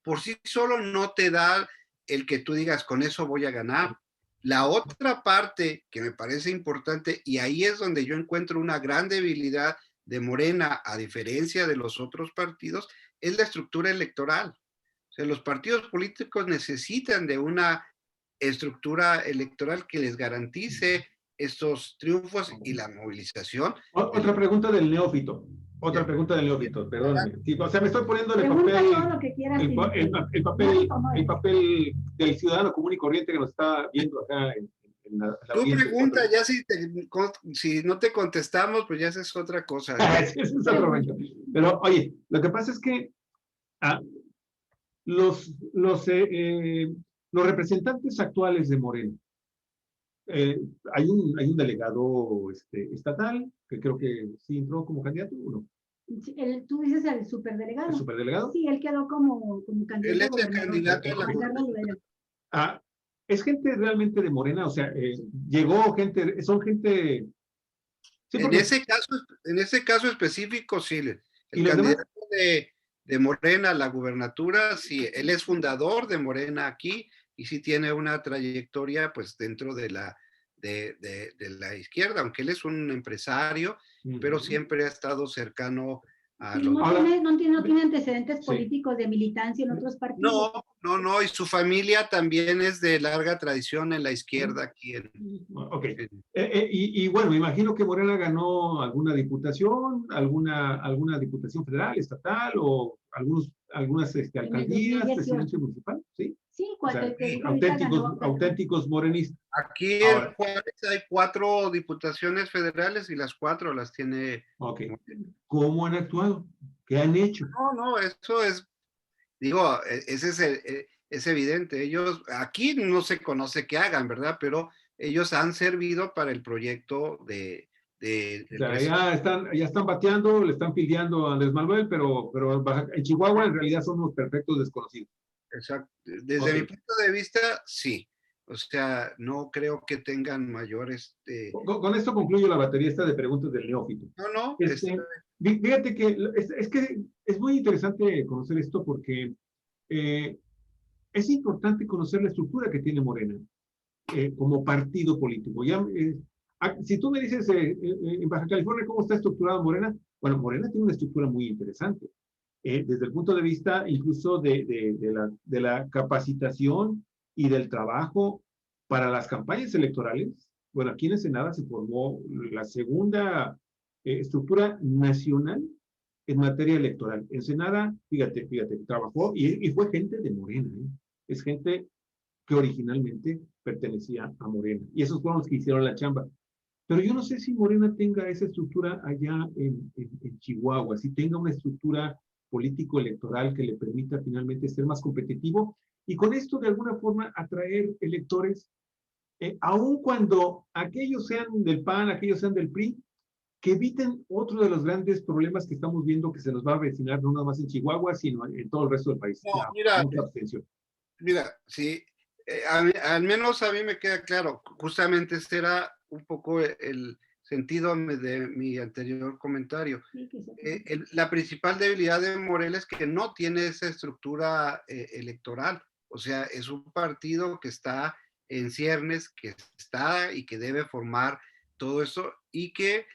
B: por sí solo no te da el que tú digas, con eso voy a ganar. La otra parte que me parece importante, y ahí es donde yo encuentro una gran debilidad de Morena, a diferencia de los otros partidos, es la estructura electoral. O sea, los partidos políticos necesitan de una estructura electoral que les garantice estos triunfos y la movilización.
A: Otra pregunta del neófito. Perdóname. Sí, o sea, me estoy poniendo en el papel del ciudadano común y corriente que nos está viendo acá en la
B: Tú pregunta, ya si no te contestamos, pues ya es otra cosa.
A: Sí, es otro rollo. Pero, oye, lo que pasa es que los representantes actuales de Morena, hay un delegado estatal que creo que sí entró como candidato, ¿o no?
C: Tú dices el superdelegado.
A: ¿El superdelegado?
C: Sí, él quedó como candidato.
B: Él es el candidato a la
A: es gente realmente de Morena, o sea, llegó gente, son gente...
B: Sí, porque... en ese caso específico, sí. El candidato de Morena a la gubernatura, sí, él es fundador de Morena aquí y sí tiene una trayectoria pues dentro de la izquierda, aunque él es un empresario, pero siempre ha estado cercano a
C: los... No tiene antecedentes políticos de militancia en otros partidos.
B: No, y su familia también es de larga tradición en la izquierda aquí.
A: Ok. Y bueno, me imagino que Morena ganó alguna diputación, alguna diputación federal, estatal, o algunas alcaldías, presidencia municipal, ¿sí?
C: Sí,
A: auténticos morenistas.
B: Aquí en Juárez hay 4 diputaciones federales y las 4 las tiene.
A: Ok. ¿Cómo han actuado? ¿Qué han hecho?
B: No, eso es, digo, es evidente. Ellos, aquí no se conoce qué hagan, ¿verdad? Pero ellos han servido para el proyecto de
A: o sea, ya están bateando, le están pildeando a Andrés Manuel, pero en Chihuahua en realidad son unos perfectos desconocidos.
B: Exacto. Desde mi punto de vista, sí. O sea, no creo que tengan mayores...
A: Con esto concluyo la batería esta de preguntas del neófito.
B: No.
A: Fíjate que es que es muy interesante conocer esto porque es importante conocer la estructura que tiene Morena como partido político. Ya, si tú me dices en Baja California cómo está estructurada Morena, bueno, Morena tiene una estructura muy interesante. Desde el punto de vista incluso de la capacitación y del trabajo para las campañas electorales. Bueno, aquí en Ensenada se formó la segunda estructura nacional en materia electoral. Ensenada, fíjate, trabajó y fue gente de Morena, ¿eh? Es gente que originalmente pertenecía a Morena. Y esos fueron los que hicieron la chamba. Pero yo no sé si Morena tenga esa estructura allá en Chihuahua, si tenga una estructura político-electoral que le permita finalmente ser más competitivo y con esto de alguna forma atraer electores, aun cuando aquellos sean del PAN, aquellos sean del PRI, que eviten otro de los grandes problemas que estamos viendo que se nos va a avecinar no nada más en Chihuahua, sino en todo el resto del país.
B: No,
A: La
B: mira,
A: mucha abstención.
B: mira, sí, al menos a mí me queda claro, justamente este era un poco el sentido de mi anterior comentario.
C: Sí,
B: La principal debilidad de Morena es que no tiene esa estructura electoral, o sea, es un partido que está en ciernes, que está y que debe formar todo eso y que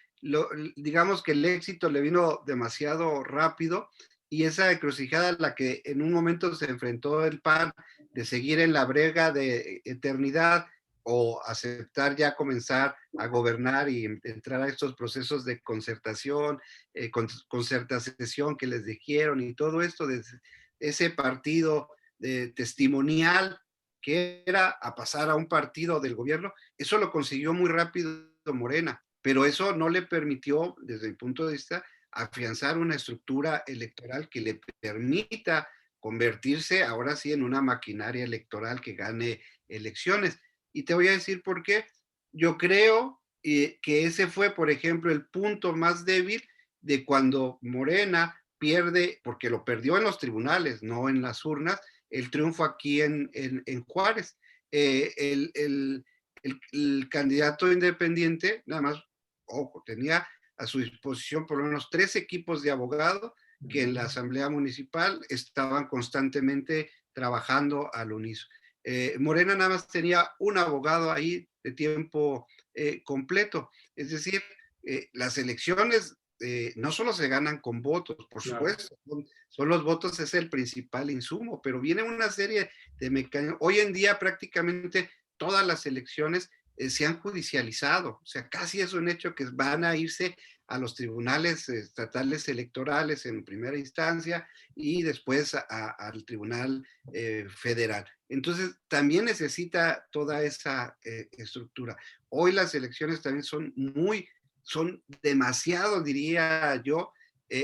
B: digamos que el éxito le vino demasiado rápido y esa encrucijada a la que en un momento se enfrentó el PAN de seguir en la brega de eternidad o aceptar ya comenzar a gobernar y entrar a estos procesos de concertación, concertación que les dijeron y todo esto de ese partido testimonial que era a pasar a un partido del gobierno, eso lo consiguió muy rápido Morena, pero eso no le permitió, desde mi punto de vista, afianzar una estructura electoral que le permita convertirse ahora sí en una maquinaria electoral que gane elecciones. Y te voy a decir por qué. Yo creo que ese fue, por ejemplo, el punto más débil de cuando Morena pierde, porque lo perdió en los tribunales, no en las urnas, el triunfo aquí en Juárez. El candidato independiente, nada más, ojo, tenía a su disposición por lo menos 3 equipos de abogados que en la Asamblea Municipal estaban constantemente trabajando al unísono. Morena nada más tenía un abogado ahí de tiempo completo. Es decir, las elecciones no solo se ganan con votos, por supuesto, son los votos, es el principal insumo, pero viene una serie de mecanismos. Hoy en día prácticamente todas las elecciones se han judicializado, o sea, casi es un hecho que van a irse a los tribunales estatales electorales en primera instancia y después al tribunal federal. Entonces, también necesita toda esa estructura. Hoy las elecciones también son demasiado, diría yo,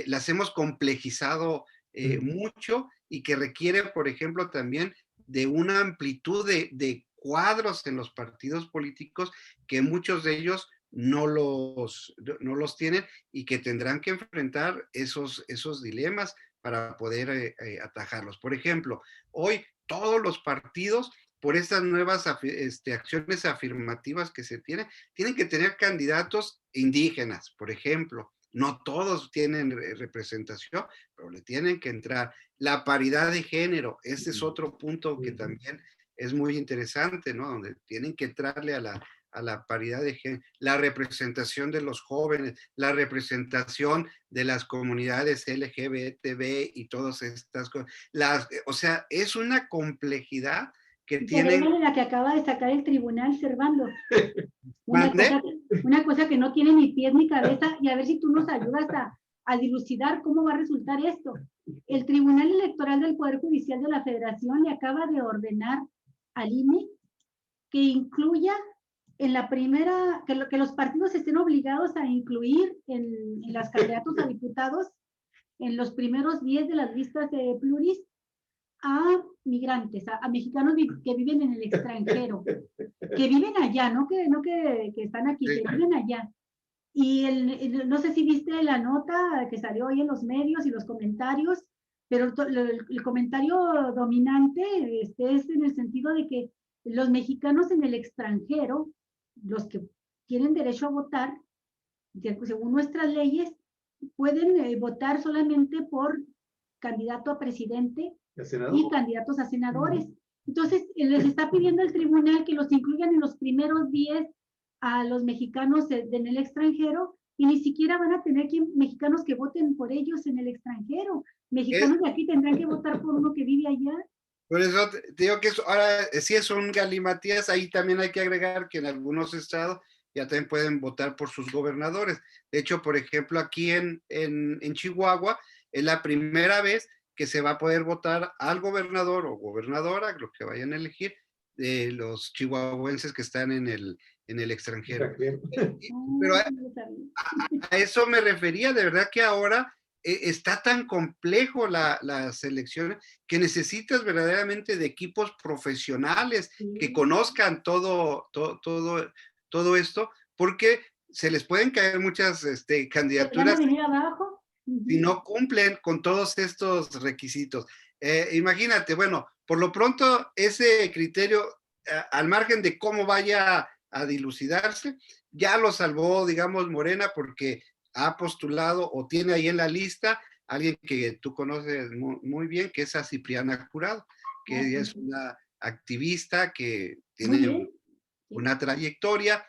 B: las hemos complejizado mucho y que requiere, por ejemplo, también de una amplitud de cuadros en los partidos políticos que muchos de ellos no los tienen y que tendrán que enfrentar esos dilemas para poder atajarlos. Por ejemplo, hoy todos los partidos, por estas nuevas acciones afirmativas que se tienen que tener candidatos indígenas, por ejemplo. No todos tienen representación, pero le tienen que entrar. La paridad de género, ese es otro punto que también es muy interesante, ¿no? Donde tienen que entrarle a la paridad de género, la representación de los jóvenes, la representación de las comunidades LGBTB y todas estas cosas. O sea, es una complejidad que tienen.
C: La que acaba de sacar el tribunal, Servando. Una cosa que no tiene ni pies ni cabeza, y a ver si tú nos ayudas a dilucidar cómo va a resultar esto. El Tribunal Electoral del Poder Judicial de la Federación le acaba de ordenar al INE que incluya en la primera, que los partidos estén obligados a incluir en las candidatos a diputados en los primeros 10 de las listas de pluris a migrantes, a mexicanos que viven en el extranjero, que viven allá, no que están aquí, que viven allá. Y no sé si viste la nota que salió hoy en los medios y los comentarios, pero el comentario dominante es en el sentido de que los mexicanos en el extranjero, los que tienen derecho a votar, según nuestras leyes, pueden votar solamente por candidato a presidente y candidatos a senadores. Entonces, les está pidiendo el tribunal que los incluyan en los primeros 10 a los mexicanos en el extranjero, y ni siquiera van a tener mexicanos que voten por ellos en el extranjero. Mexicanos de aquí tendrán que votar por uno que vive allá.
B: Por eso te digo que ahora sí es un galimatías. Ahí también hay que agregar que en algunos estados ya también pueden votar por sus gobernadores. De hecho, por ejemplo, aquí en Chihuahua es la primera vez que se va a poder votar al gobernador o gobernadora, lo que vayan a elegir, de los chihuahuenses que están en el extranjero. Pero a eso me refería, de verdad que ahora está tan complejo las elecciones que necesitas verdaderamente de equipos profesionales que conozcan todo esto, porque se les pueden caer muchas candidaturas si no cumplen con todos estos requisitos. Imagínate, bueno, por lo pronto ese criterio, al margen de cómo vaya a dilucidarse, ya lo salvó, digamos, Morena, porque ha postulado o tiene ahí en la lista a alguien que tú conoces muy bien, que es a Cipriana Jurado, que ella es una activista que tiene una trayectoria,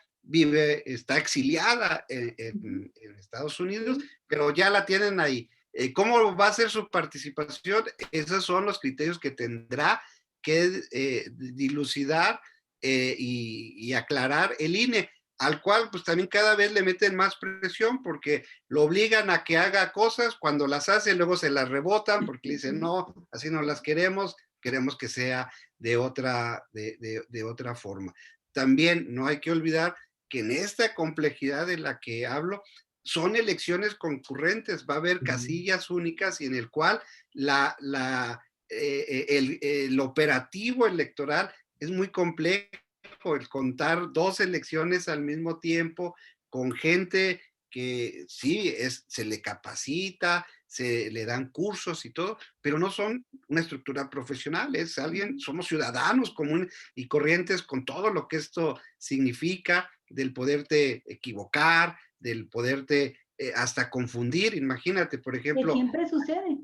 B: está exiliada en Estados Unidos, pero ya la tienen ahí. ¿Cómo va a ser su participación? Esos son los criterios que tendrá que dilucidar y aclarar el INE, al cual pues también cada vez le meten más presión porque lo obligan a que haga cosas, cuando las hace luego se las rebotan porque le dicen no, así no las queremos que sea de otra forma. También no hay que olvidar que en esta complejidad de la que hablo, son elecciones concurrentes, va a haber casillas únicas y en el cual el operativo electoral es muy complejo, el contar 2 elecciones al mismo tiempo con gente que sí, se le capacita, se le dan cursos y todo, pero no son una estructura profesional, somos ciudadanos comunes y corrientes con todo lo que esto significa, del poderte equivocar, del poderte hasta confundir. Imagínate, por ejemplo.
C: Que siempre sucede.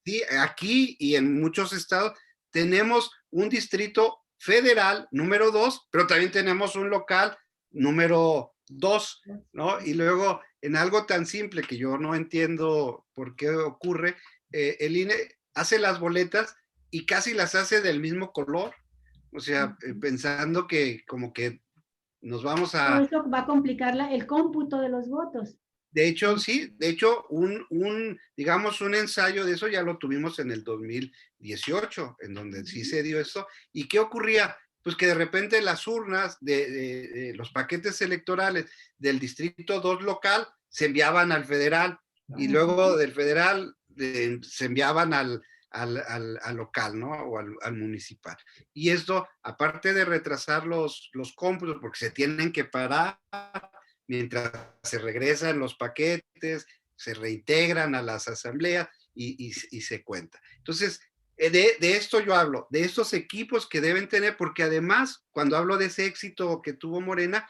B: Sí, aquí y en muchos estados tenemos un distrito federal número 2, pero también tenemos un local número 2, ¿no? Y luego, en algo tan simple que yo no entiendo por qué ocurre, el INE hace las boletas y casi las hace del mismo color, o sea, pensando que como que nos vamos a...
C: Todo esto va a complicar el cómputo de los votos.
B: De hecho, sí, de hecho, digamos, un ensayo de eso ya lo tuvimos en el 2018, en donde sí se dio eso. ¿Y qué ocurría? Pues que de repente las urnas de los paquetes electorales del Distrito 2 local se enviaban al federal y luego del federal se enviaban al local, ¿no? O al municipal. Y esto, aparte de retrasar los cómputos, porque se tienen que parar mientras se regresan los paquetes, se reintegran a las asambleas y se cuenta. Entonces, de esto yo hablo, de estos equipos que deben tener, porque además, cuando hablo de ese éxito que tuvo Morena,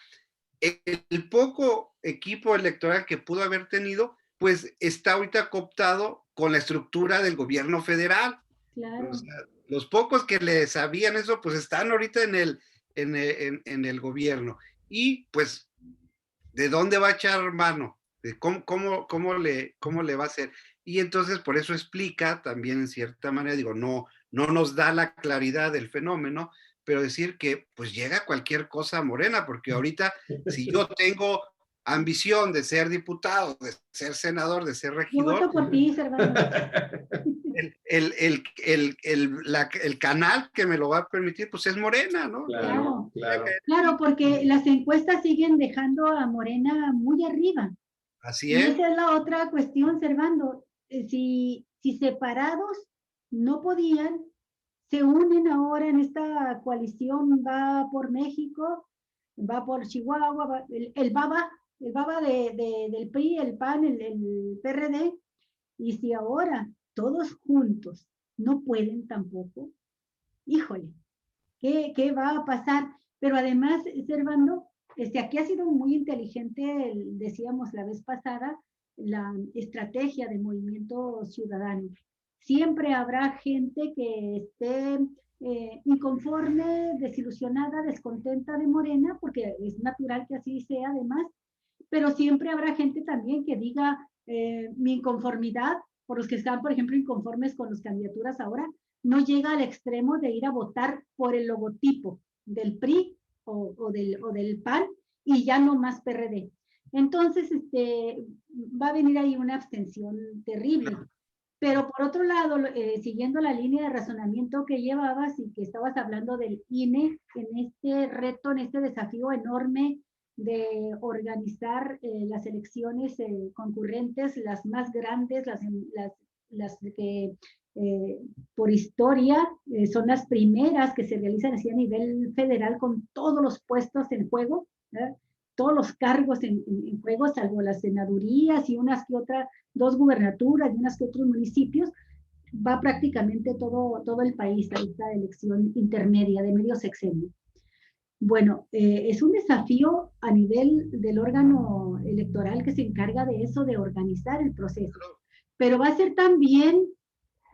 B: el poco equipo electoral que pudo haber tenido, pues está ahorita cooptado con la estructura del gobierno federal.
C: Claro.
B: O sea, los pocos que le sabían eso, pues están ahorita en el gobierno. Y pues, ¿de dónde va a echar mano? ¿Cómo le va a hacer? Y entonces por eso explica también en cierta manera, digo, no nos da la claridad del fenómeno, pero decir que pues llega cualquier cosa a Morena, porque ahorita si yo tengo ambición de ser diputado, de ser senador, de ser regidor.
C: Yo voto por ti, Servando.
B: El canal que me lo va a permitir, pues es Morena, ¿no?
C: Claro, porque las encuestas siguen dejando a Morena muy arriba.
B: Así es.
C: Y esa es la otra cuestión, Servando. Si separados no podían, se unen ahora en esta coalición, va por México, va por Chihuahua, el Baba del PRI, el PAN, el PRD, y si ahora todos juntos no pueden tampoco, híjole, ¿qué va a pasar? Pero además, Servando, aquí ha sido muy inteligente, decíamos la vez pasada, la estrategia de Movimiento Ciudadano. Siempre habrá gente que esté inconforme, desilusionada, descontenta de Morena, porque es natural que así sea además, pero siempre habrá gente también que diga mi inconformidad, por los que están, por ejemplo, inconformes con las candidaturas ahora, no llega al extremo de ir a votar por el logotipo del PRI o del PAN y ya no más PRD. Entonces, va a venir ahí una abstención terrible. Pero por otro lado, siguiendo la línea de razonamiento que llevabas y que estabas hablando del INE, en este reto, en este desafío enorme de organizar las elecciones concurrentes, las más grandes, las que por historia son las primeras que se realizan así a nivel federal con todos los puestos en juego, ¿verdad? Todos los cargos en juego, salvo las senadurías y unas que otras, 2 gubernaturas y unas que otros municipios, va prácticamente todo el país a esta elección intermedia de medio sexenio. Bueno, es un desafío a nivel del órgano electoral que se encarga de eso, de organizar el proceso, pero va a ser también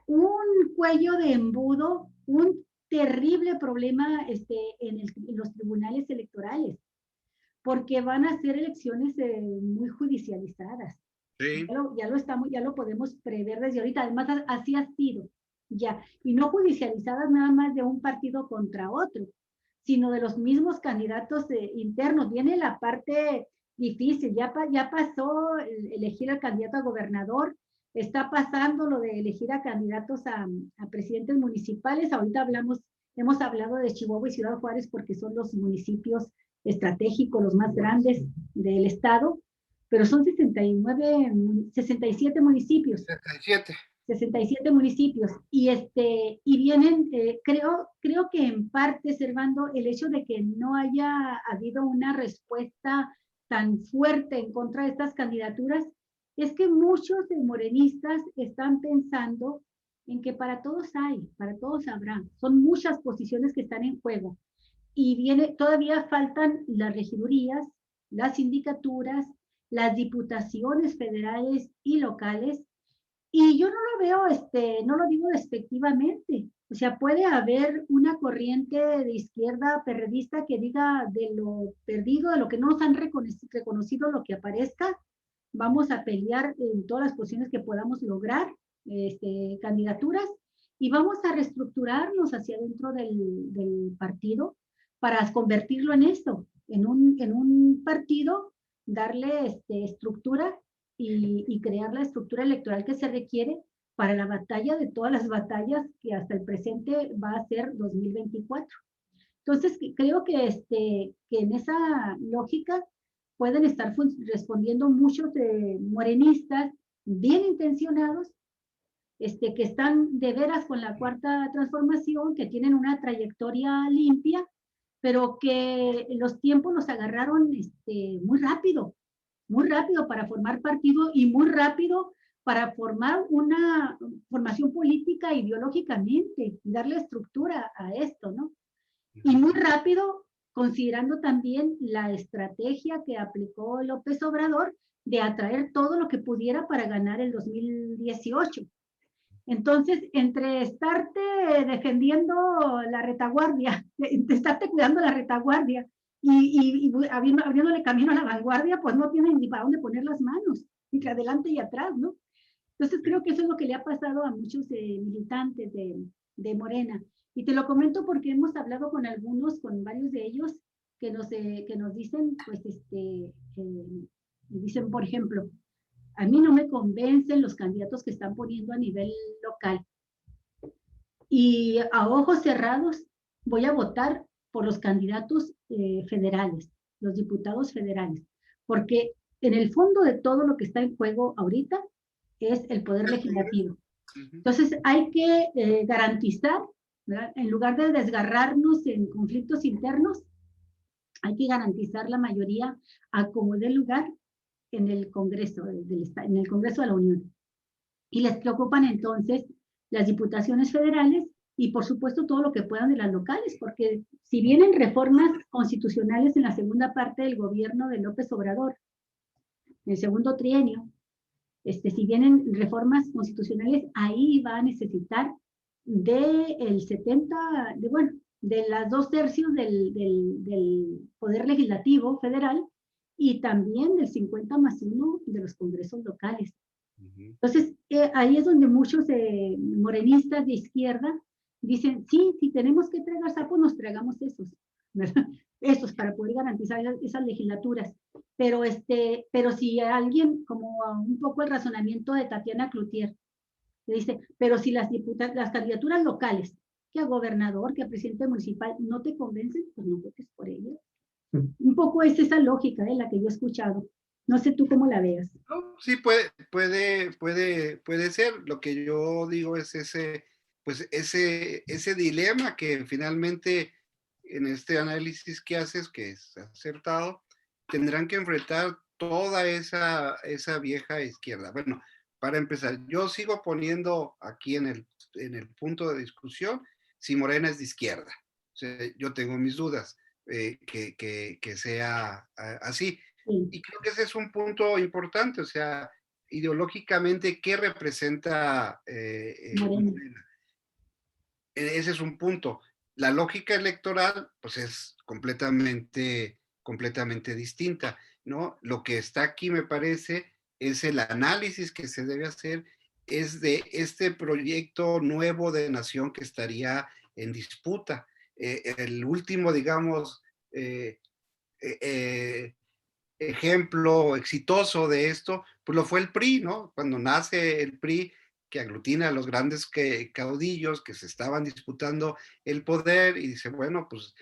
C: un cuello de embudo, un terrible problema en los tribunales electorales, porque van a ser elecciones muy judicializadas.
B: Sí.
C: Ya lo podemos prever desde ahorita. Además, así ha sido ya. Y no judicializadas nada más de un partido contra otro, sino de los mismos candidatos internos. Viene la parte difícil. Ya pasó elegir al candidato a gobernador. Está pasando lo de elegir a candidatos a presidentes municipales. Ahorita hemos hablado de Chihuahua y Ciudad Juárez porque son los municipios estratégicos, los más grandes del estado, pero son 67 municipios. 67 municipios. Y vienen, creo que en parte, Servando, el hecho de que no haya habido una respuesta tan fuerte en contra de estas candidaturas, es que muchos morenistas están pensando en que para todos habrá. Son muchas posiciones que están en juego. Y todavía faltan las regidurías, las sindicaturas, las diputaciones federales y locales, y yo no lo veo, no lo digo despectivamente, o sea, puede haber una corriente de izquierda perredista que diga de lo perdido, de lo que no nos han reconocido lo que aparezca, vamos a pelear en todas las posiciones que podamos lograr, candidaturas, y vamos a reestructurarnos hacia dentro del partido, para convertirlo en esto, en un partido, darle estructura y crear la estructura electoral que se requiere para la batalla de todas las batallas que hasta el presente va a ser 2024. Entonces, creo que en esa lógica pueden estar respondiendo muchos morenistas bien intencionados, que están de veras con la Cuarta Transformación, que tienen una trayectoria limpia, pero que los tiempos los agarraron muy rápido para formar partido y muy rápido para formar una formación política ideológicamente y darle estructura a esto, ¿no? Y muy rápido, considerando también la estrategia que aplicó López Obrador de atraer todo lo que pudiera para ganar el 2018. Entonces, entre estarte defendiendo la retaguardia, estarte cuidando la retaguardia y abriéndole camino a la vanguardia, pues no tienen ni para dónde poner las manos, entre adelante y atrás, ¿no? Entonces, creo que eso es lo que le ha pasado a muchos militantes de Morena. Y te lo comento porque hemos hablado con varios de ellos, que nos dicen, pues, dicen, por ejemplo, a mí no me convencen los candidatos que están poniendo a nivel local. Y a ojos cerrados voy a votar por los candidatos federales, los diputados federales, porque en el fondo de todo lo que está en juego ahorita es el poder legislativo. Entonces hay que garantizar, ¿verdad? En lugar de desgarrarnos en conflictos internos, hay que garantizar la mayoría a como dé lugar en el Congreso en el Congreso de la Unión. Y les preocupan entonces las diputaciones federales y por supuesto todo lo que puedan de las locales, porque si vienen reformas constitucionales en la segunda parte del gobierno de López Obrador, en el segundo trienio, si vienen reformas constitucionales, ahí va a necesitar del 70, bueno, de las 2/3 del Poder Legislativo Federal y también del 50+1 de los congresos locales. Entonces, ahí es donde muchos morenistas de izquierda dicen, sí, si tenemos que tragar sapos, nos tragamos esos, ¿verdad? Esos para poder garantizar esas legislaturas. Pero si alguien, como un poco el razonamiento de Tatiana Cloutier, le dice, pero si las candidaturas locales, que a gobernador, que a presidente municipal, no te convencen, pues no votes por ellas. Un poco es esa lógica, la que yo he escuchado. No sé tú cómo la veas.
B: No, sí, puede ser. Lo que yo digo es ese dilema que finalmente en este análisis que haces, que es acertado, tendrán que enfrentar toda esa vieja izquierda. Bueno, para empezar, yo sigo poniendo aquí en el punto de discusión si Morena es de izquierda. O sea, yo tengo mis dudas que sea así.
C: Sí.
B: Y creo que ese es un punto importante, o sea, ideológicamente, ¿qué representa Morena? Ese es un punto. La lógica electoral, pues es completamente distinta, ¿no? Lo que está aquí, me parece, es el análisis que se debe hacer, es de este proyecto nuevo de nación que estaría en disputa. El último, digamos, ejemplo exitoso de esto, pues lo fue el PRI, ¿no? Cuando nace el PRI, que aglutina a los grandes caudillos que se estaban disputando el poder y dice, bueno, pues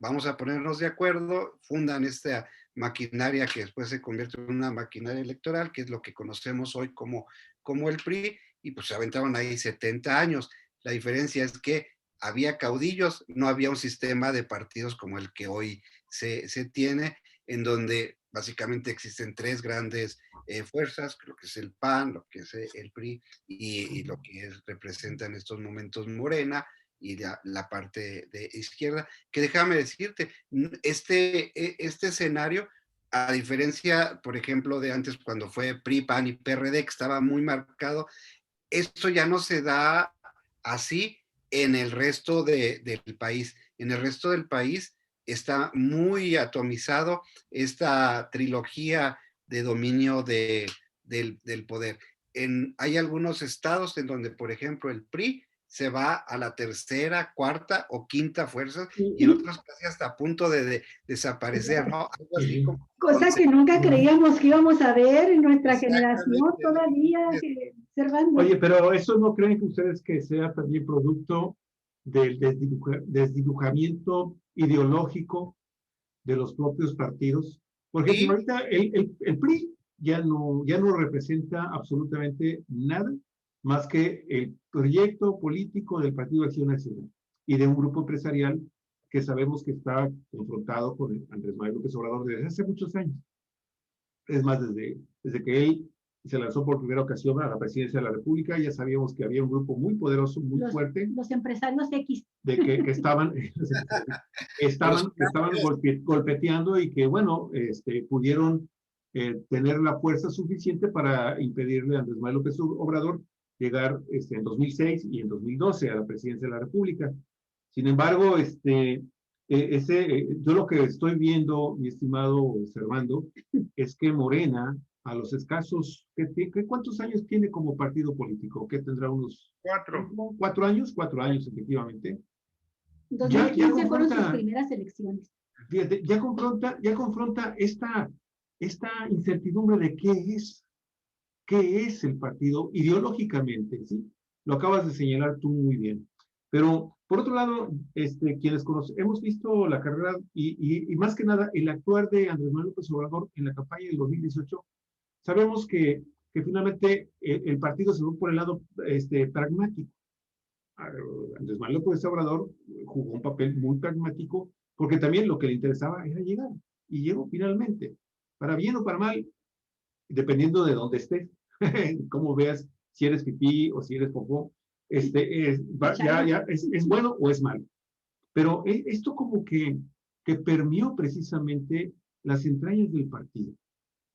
B: vamos a ponernos de acuerdo, fundan esta maquinaria que después se convierte en una maquinaria electoral, que es lo que conocemos hoy como el PRI, y pues se aventaron ahí 70 años. La diferencia es que había caudillos, no había un sistema de partidos como el que hoy se tiene, en donde básicamente existen tres grandes fuerzas, lo que es el PAN, lo que es el PRI y lo que representa en estos momentos Morena y la parte de izquierda, que déjame decirte, este escenario, a diferencia, por ejemplo, de antes cuando fue PRI, PAN y PRD, que estaba muy marcado, esto ya no se da así en el resto del país. En el resto del país está muy atomizado esta trilogía de dominio del poder. Hay algunos estados en donde, por ejemplo, el PRI se va a la tercera, cuarta o quinta fuerza y en otros casi hasta a punto de desaparecer, ¿no? Algo así como
C: cosa que nunca creíamos que íbamos a ver en nuestra generación todavía, Servando.
A: Oye, pero ¿eso no creen que ustedes que sea también producto del desdibujamiento ideológico de los propios partidos? Por ejemplo, ahorita el PRI ya no representa absolutamente nada más que el proyecto político del Partido de Acción Nacional y de un grupo empresarial que sabemos que está confrontado con Andrés Manuel López Obrador desde hace muchos años. Es más, desde que él se lanzó por primera ocasión a la presidencia de la República, ya sabíamos que había un grupo muy poderoso, muy fuerte.
C: Los empresarios X.
A: De que estaban golpeteando y que, bueno, pudieron tener la fuerza suficiente para impedirle a Andrés Manuel López Obrador llegar en 2006 y en 2012 a la presidencia de la República. Sin embargo, yo lo que estoy viendo, mi estimado Servando, es que Morena, a los escasos, ¿cuántos años tiene como partido político? ¿Qué tendrá unos 4 años? 4 años, efectivamente.
C: 2015 fueron sus primeras elecciones.
A: Fíjate, ya confronta esta incertidumbre de qué es el partido ideológicamente, ¿sí? Lo acabas de señalar tú muy bien. Pero, por otro lado, quienes hemos visto la carrera y más que nada el actuar de Andrés Manuel López Obrador en la campaña del 2018, sabemos que finalmente el partido se fue por el lado pragmático. Andrés Manuel López Obrador jugó un papel muy pragmático porque también lo que le interesaba era llegar. Y llegó finalmente, para bien o para mal, dependiendo de dónde estés, cómo veas si eres pipí o si eres popó, es bueno o es malo. Pero esto como que permeó precisamente las entrañas del partido.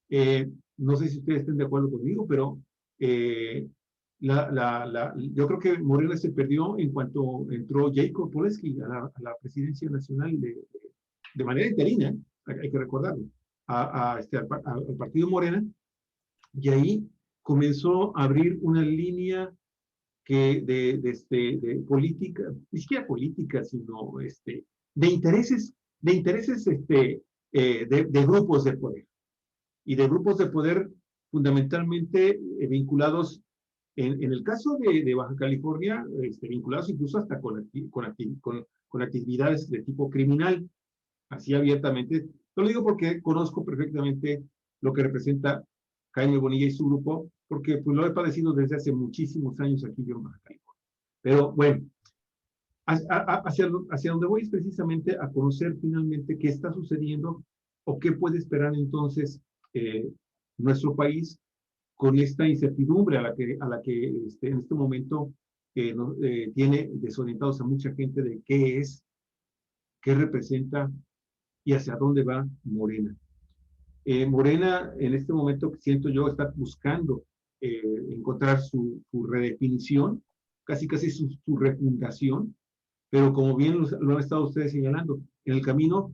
A: No sé si ustedes estén de acuerdo conmigo, pero yo creo que Morena se perdió en cuanto entró Jacob Polensky a la presidencia nacional de manera interina, hay que recordarlo, al partido Morena, y ahí comenzó a abrir una línea de política, ni siquiera política, sino de intereses de grupos de poder, y de grupos de poder fundamentalmente vinculados, en el caso de Baja California, vinculados incluso hasta con actividades de tipo criminal, así abiertamente. Lo digo porque conozco perfectamente lo que representa Jaime Bonilla y su grupo, porque pues lo he padecido desde hace muchísimos años aquí yo en Baja California. Pero bueno, hacia donde voy es precisamente a conocer finalmente qué está sucediendo o qué puede esperar entonces nuestro país con esta incertidumbre a la que en este momento tiene desorientados a mucha gente de qué es, qué representa y hacia dónde va Morena. Morena en este momento, siento yo, está buscando encontrar su redefinición, casi su refundación, pero como bien lo han estado ustedes señalando, en el camino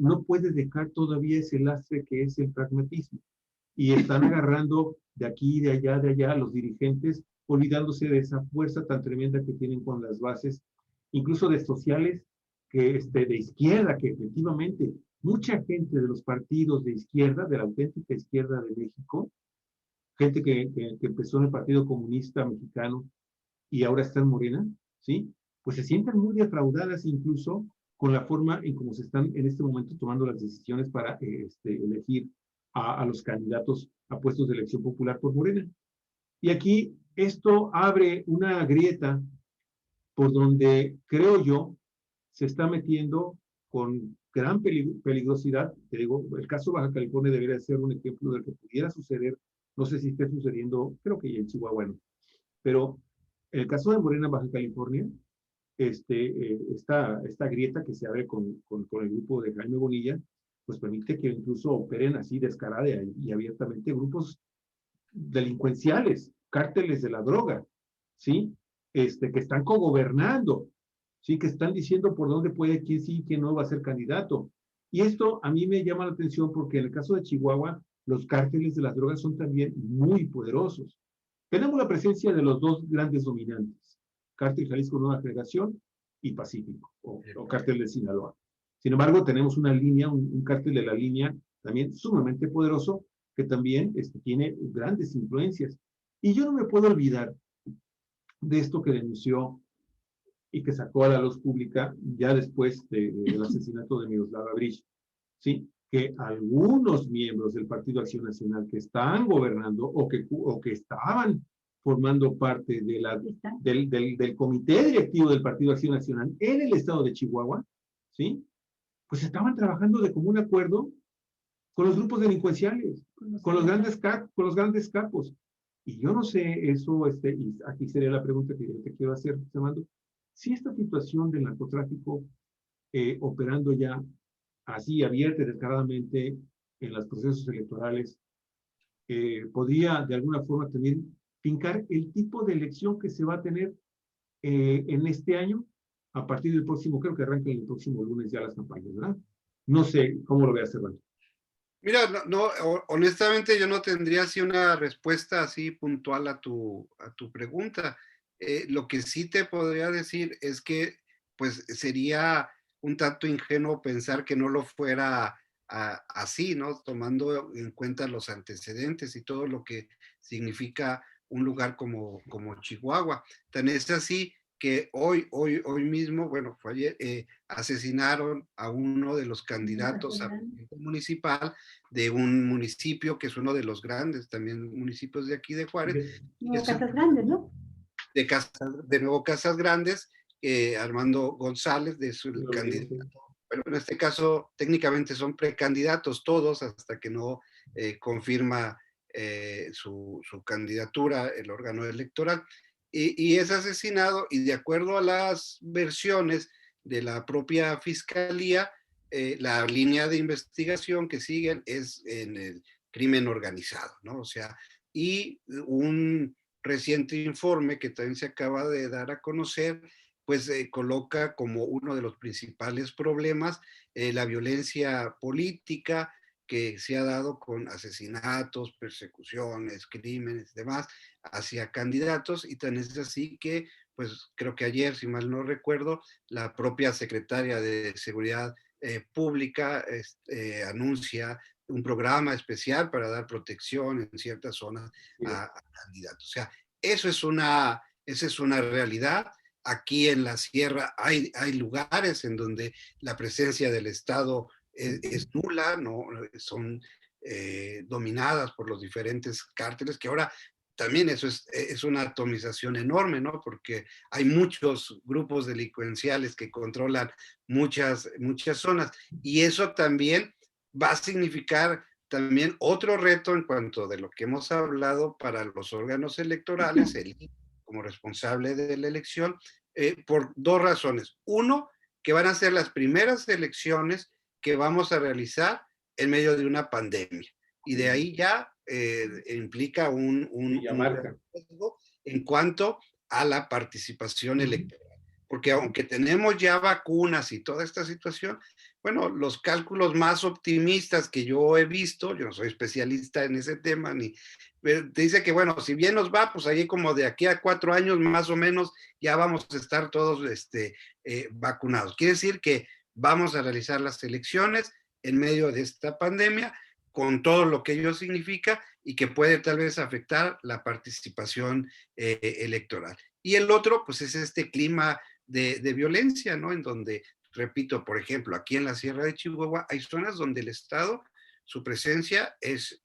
A: no puedes dejar todavía ese lastre que es el pragmatismo. Y están agarrando de aquí, de allá, los dirigentes, olvidándose de esa fuerza tan tremenda que tienen con las bases, incluso de sociales, de izquierda, que efectivamente mucha gente de los partidos de izquierda, de la auténtica izquierda de México, gente que empezó en el Partido Comunista Mexicano y ahora está en Morena, ¿sí? Pues se sienten muy defraudadas incluso con la forma en cómo se están en este momento tomando las decisiones para elegir a los candidatos a puestos de elección popular por Morena. Y aquí esto abre una grieta por donde, creo yo, se está metiendo con gran peligrosidad. Te digo, el caso Baja California debería ser un ejemplo de lo que pudiera suceder. No sé si esté sucediendo, creo que ya en Chihuahua, bueno, pero en el caso de Morena, Baja California, esta grieta que se abre con el grupo de Jaime Bonilla, pues permite que incluso operen así descarada y abiertamente grupos delincuenciales, cárteles de la droga, ¿sí? Que están cogobernando, ¿sí? Que están diciendo por dónde puede, quién sí y quién no va a ser candidato. Y esto a mí me llama la atención porque en el caso de Chihuahua, los cárteles de las drogas son también muy poderosos. Tenemos la presencia de los dos grandes dominantes, Cártel Jalisco Nueva Generación y Pacífico, o Cártel de Sinaloa. Sin embargo, tenemos una línea, un cártel de la línea también sumamente poderoso, que también tiene grandes influencias. Y yo no me puedo olvidar de esto que denunció y que sacó a la luz pública ya después del asesinato de Miroslava Breach, ¿sí? Que algunos miembros del Partido Acción Nacional que están gobernando o que estaban formando parte del comité directivo del Partido Acción Nacional en el estado de Chihuahua, ¿sí? Pues estaban trabajando de común acuerdo con los grupos delincuenciales, con los grandes capos. Y yo no sé eso, y aquí sería la pregunta que yo te quiero hacer, Fernando, si esta situación del narcotráfico operando ya así abierta y descaradamente en los procesos electorales, podría de alguna forma también fincar el tipo de elección que se va a tener en este año, a partir del próximo, creo que arranca el próximo lunes ya las campañas, ¿verdad? No sé cómo lo veas, Fernando.
B: Mira, honestamente yo no tendría así una respuesta así puntual a tu pregunta. Lo que sí te podría decir es que pues sería un tanto ingenuo pensar que no lo fuera así, ¿no? Tomando en cuenta los antecedentes y todo lo que significa un lugar como Chihuahua. Tan es así que hoy mismo, bueno, fue ayer, asesinaron a uno de los candidatos a presidente municipal de un municipio que es uno de los grandes también municipios de aquí de Juárez.
C: Nuevo Casas Grandes, ¿no?
B: De Nuevo Casas Grandes, Armando González, de su candidato. Pero en este caso, técnicamente son precandidatos todos hasta que no confirma su candidatura el órgano electoral. Y es asesinado, y de acuerdo a las versiones de la propia fiscalía, la línea de investigación que siguen es crimen organizado, ¿no? O sea, y un reciente informe que también se acaba de dar a conocer, pues coloca como uno de los principales problemas la violencia política que se ha dado con asesinatos, persecuciones, crímenes, demás, hacia candidatos, y tan es así que, pues creo que ayer, si mal no recuerdo, la propia secretaria de Seguridad Pública anuncia un programa especial para dar protección en ciertas zonas a candidatos. O sea, esa es una realidad. Aquí en la sierra hay lugares en donde la presencia del Estado es nula, ¿no? Son dominadas por los diferentes cárteles, que ahora también eso es una atomización enorme, ¿no? Porque hay muchos grupos delincuenciales que controlan muchas zonas, y eso también va a significar también otro reto en cuanto de lo que hemos hablado para los órganos electorales, el INE como responsable de la elección, por dos razones. Uno, que van a ser las primeras elecciones que vamos a realizar en medio de una pandemia. Y de ahí ya implica un riesgo en cuanto a la participación electoral. Porque aunque tenemos ya vacunas y toda esta situación, bueno, los cálculos más optimistas que yo he visto, yo no soy especialista en ese tema, te dice que, bueno, si bien nos va, pues ahí como de aquí a 4 años más o menos ya vamos a estar todos vacunados. Quiere decir que vamos a realizar las elecciones en medio de esta pandemia, con todo lo que ello significa y que puede tal vez afectar la participación electoral. Y el otro, pues es este clima de violencia, ¿no? En donde, repito, por ejemplo, aquí en la Sierra de Chihuahua hay zonas donde el Estado, su presencia es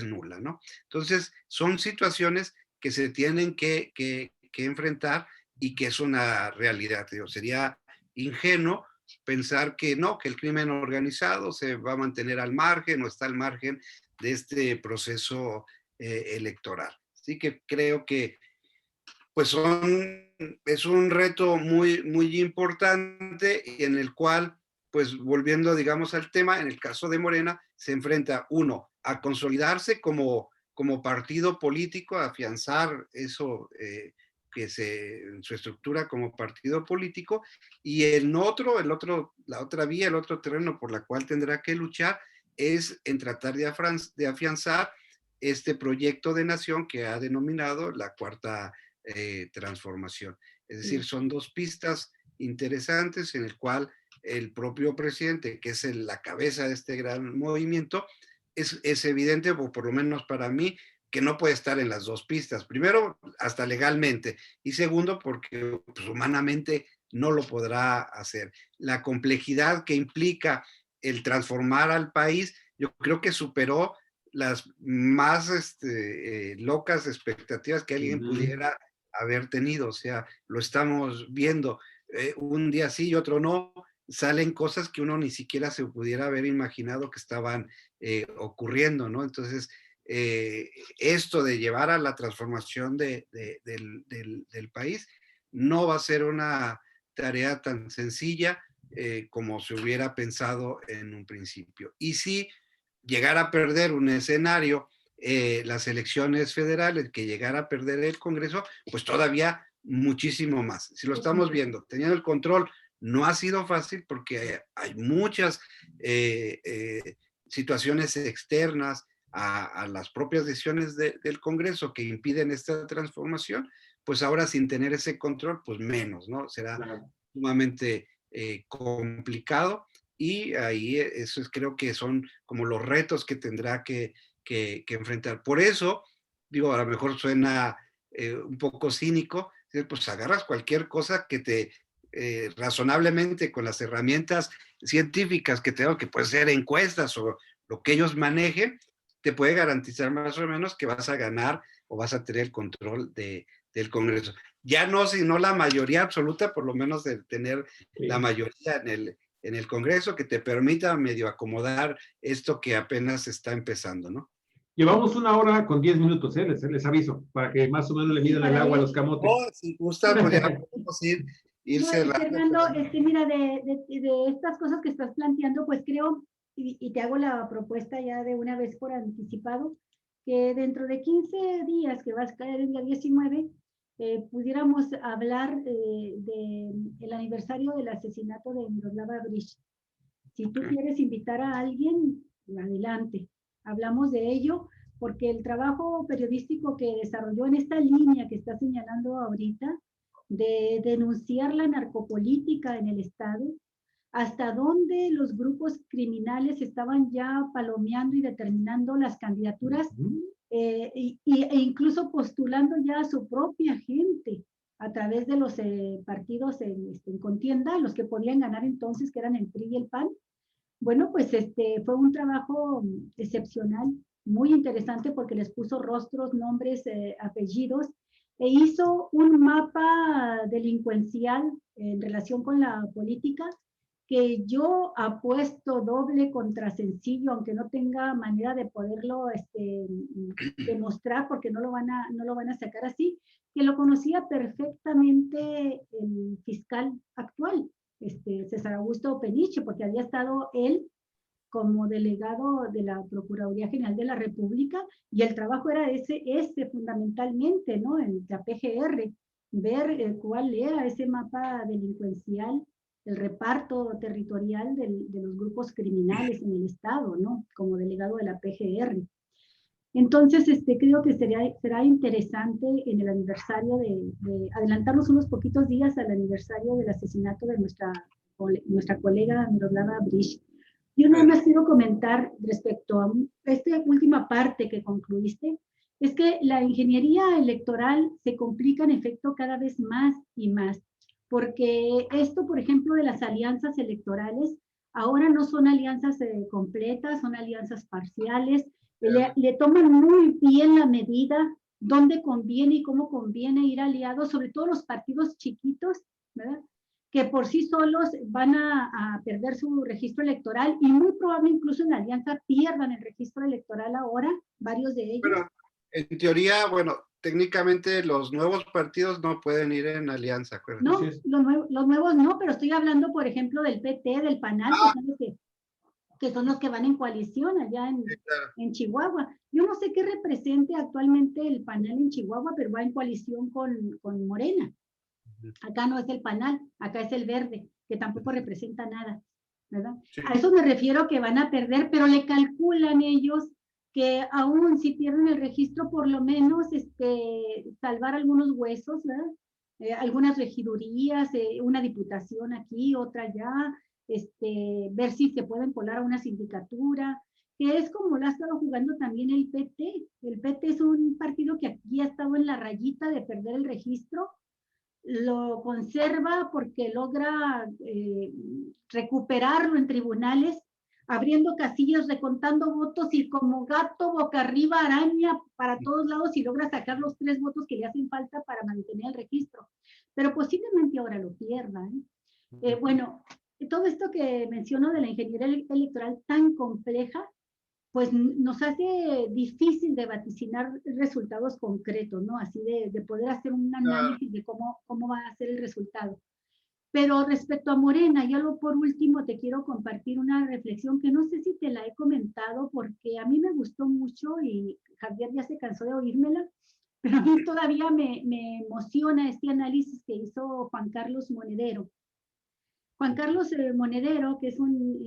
B: nula, ¿no? Entonces, son situaciones que se tienen que enfrentar y que es una realidad. Digo, sería ingenuo pensar que no, que el crimen organizado se va a mantener al margen o está al margen de este proceso electoral. Así que creo que pues es un reto muy, muy importante, y en el cual, pues volviendo, digamos, al tema, en el caso de Morena, se enfrenta, uno, a consolidarse como partido político, a afianzar eso en su estructura como partido político, y la otra vía, el otro terreno por la cual tendrá que luchar es en tratar de afianzar este proyecto de nación que ha denominado la Cuarta Transformación. Es decir, son dos pistas interesantes en el cual el propio presidente, que es la cabeza de este gran movimiento, es evidente, o por lo menos para mí, que no puede estar en las dos pistas. Primero, hasta legalmente, y segundo, porque pues, humanamente no lo podrá hacer. La complejidad que implica el transformar al país, yo creo que superó las más locas expectativas que alguien pudiera haber tenido. O sea, lo estamos viendo un día sí y otro no. Salen cosas que uno ni siquiera se pudiera haber imaginado que estaban ocurriendo, ¿no? Entonces, esto de llevar a la transformación del país no va a ser una tarea tan sencilla como se hubiera pensado en un principio. Y si llegara a perder un escenario, las elecciones federales, que llegara a perder el Congreso, pues todavía muchísimo más. Si lo estamos viendo, teniendo el control, no ha sido fácil porque hay muchas situaciones externas a las propias decisiones del Congreso que impiden esta transformación, pues ahora sin tener ese control, pues menos, ¿no? Será sumamente complicado, y ahí eso creo que son como los retos que tendrá que enfrentar. Por eso, digo, a lo mejor suena un poco cínico, pues agarras cualquier cosa que te razonablemente con las herramientas científicas que tengo, que pueden ser encuestas o lo que ellos manejen, te puede garantizar más o menos que vas a ganar o vas a tener el control del Congreso. Ya no, sino la mayoría absoluta, por lo menos de tener la mayoría en el Congreso, que te permita medio acomodar esto que apenas está empezando, ¿no?
A: Llevamos 1 hora con 10 minutos, les aviso, para que más o menos le midan el agua a los camotes.
B: Oh, si gustan, pues ya podemos ir cerrando.
C: Fernando, mira, de estas cosas que estás planteando, pues creo, y te hago la propuesta ya de una vez por anticipado, que dentro de 15 días, que va a caer el día 19, pudiéramos hablar del aniversario del asesinato de Miroslava Breach. Si tú quieres invitar a alguien, adelante. Hablamos de ello porque el trabajo periodístico que desarrolló en esta línea que está señalando ahorita, de denunciar la narcopolítica en el Estado, hasta dónde los grupos criminales estaban ya palomeando y determinando las candidaturas, e incluso postulando ya a su propia gente a través de los partidos en contienda, los que podían ganar entonces, que eran el PRI y el PAN. Bueno, pues fue un trabajo excepcional, muy interesante porque les puso rostros, nombres, apellidos, e hizo un mapa delincuencial en relación con la política que yo apuesto doble contra sencillo, aunque no tenga manera de poderlo demostrar porque no lo van a sacar así, que lo conocía perfectamente el fiscal actual, César Augusto Peniche, porque había estado él como delegado de la Procuraduría General de la República, y el trabajo era ese fundamentalmente, ¿no? En la PGR, ver cuál era ese mapa delincuencial, el reparto territorial de los grupos criminales en el Estado, ¿no? Como delegado de la PGR. Entonces, creo que será interesante en el aniversario de adelantarnos unos poquitos días al aniversario del asesinato de nuestra colega Miroslava Breach. Yo nada más quiero comentar respecto a esta última parte que concluiste, es que la ingeniería electoral se complica en efecto cada vez más y más, porque esto, por ejemplo, de las alianzas electorales, ahora no son alianzas completas, son alianzas parciales, le toman muy bien la medida, dónde conviene y cómo conviene ir aliados, sobre todo los partidos chiquitos, ¿verdad? Que por sí solos van a perder su registro electoral y muy probable incluso en la alianza pierdan el registro electoral ahora, varios de ellos.
B: Bueno, en teoría, bueno, técnicamente los nuevos partidos no pueden ir en alianza, acuérdate.
C: No, los nuevos no, pero estoy hablando, por ejemplo, del PT, del PANAL, que son los que van en coalición allá en Chihuahua. Yo no sé qué represente actualmente el PANAL en Chihuahua, pero va en coalición con Morena. Acá no es el PANAL, acá es el Verde, que tampoco representa nada, ¿verdad? Sí. A eso me refiero, que van a perder, pero le calculan ellos que aún si pierden el registro, por lo menos salvar algunos huesos, ¿verdad? Algunas regidurías, una diputación aquí, otra allá, ver si se pueden colar a una sindicatura, que es como lo ha estado jugando también el PT. El PT es un partido que aquí ha estado en la rayita de perder el registro, lo conserva porque logra recuperarlo en tribunales, abriendo casillas, recontando votos y como gato boca arriba araña para todos lados y logra sacar los 3 votos que le hacen falta para mantener el registro. Pero posiblemente ahora lo pierda. Bueno, todo esto que menciono de la ingeniería electoral tan compleja, pues nos hace difícil de vaticinar resultados concretos, ¿no? Así de poder hacer un análisis de cómo va a ser el resultado. Pero respecto a Morena, ya por último te quiero compartir una reflexión que no sé si te la he comentado porque a mí me gustó mucho y Javier ya se cansó de oírmela, pero a mí todavía me emociona este análisis que hizo Juan Carlos Monedero. Juan Carlos Monedero, que es un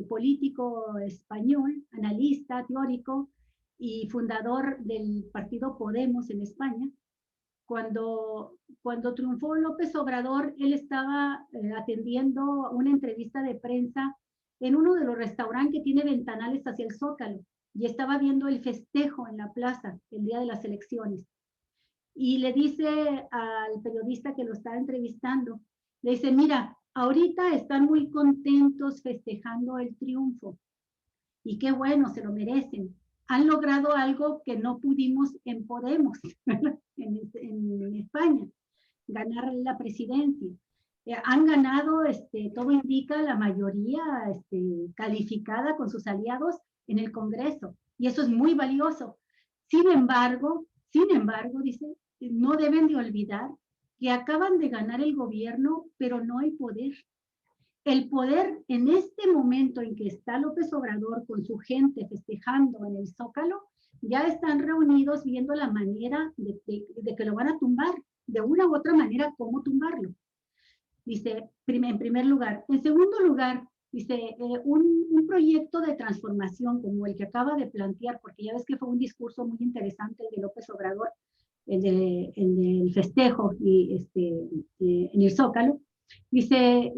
C: político español, analista, teórico y fundador del partido Podemos en España, cuando triunfó López Obrador, él estaba atendiendo una entrevista de prensa en uno de los restaurantes que tiene ventanales hacia el Zócalo y estaba viendo el festejo en la plaza el día de las elecciones. Y le dice al periodista que lo estaba entrevistando, le dice, mira, ahorita están muy contentos festejando el triunfo y qué bueno, se lo merecen. Han logrado algo que no pudimos en Podemos, en España, ganar la presidencia. Han ganado, todo indica, la mayoría calificada con sus aliados en el Congreso y eso es muy valioso. Sin embargo, dice, no deben de olvidar que acaban de ganar el gobierno, pero no el poder. el poder en este momento en que está López Obrador con su gente festejando en el Zócalo, ya están reunidos viendo la manera de que lo van a tumbar, de una u otra manera, cómo tumbarlo. Dice, en primer lugar. En segundo lugar, dice, un proyecto de transformación como el que acaba de plantear, porque ya ves que fue un discurso muy interesante el de López Obrador, el del festejo y en el Zócalo. Dice,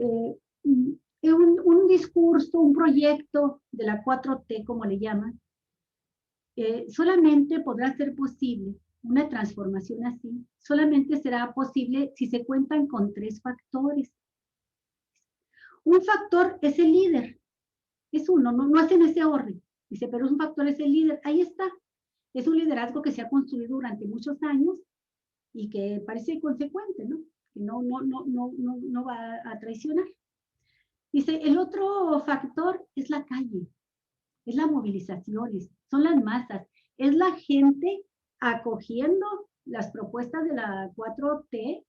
C: un discurso, un proyecto de la 4T, como le llaman, solamente podrá ser posible una transformación así, solamente será posible si se cuentan con 3 factores. Un factor es el líder, es uno, no es en ese orden, dice, pero un factor es el líder, ahí está. Es un liderazgo que se ha construido durante muchos años y que parece consecuente, ¿no? Que no va a traicionar. Dice, el otro factor es la calle, es las movilizaciones, son las masas, es la gente acogiendo las propuestas de la 4T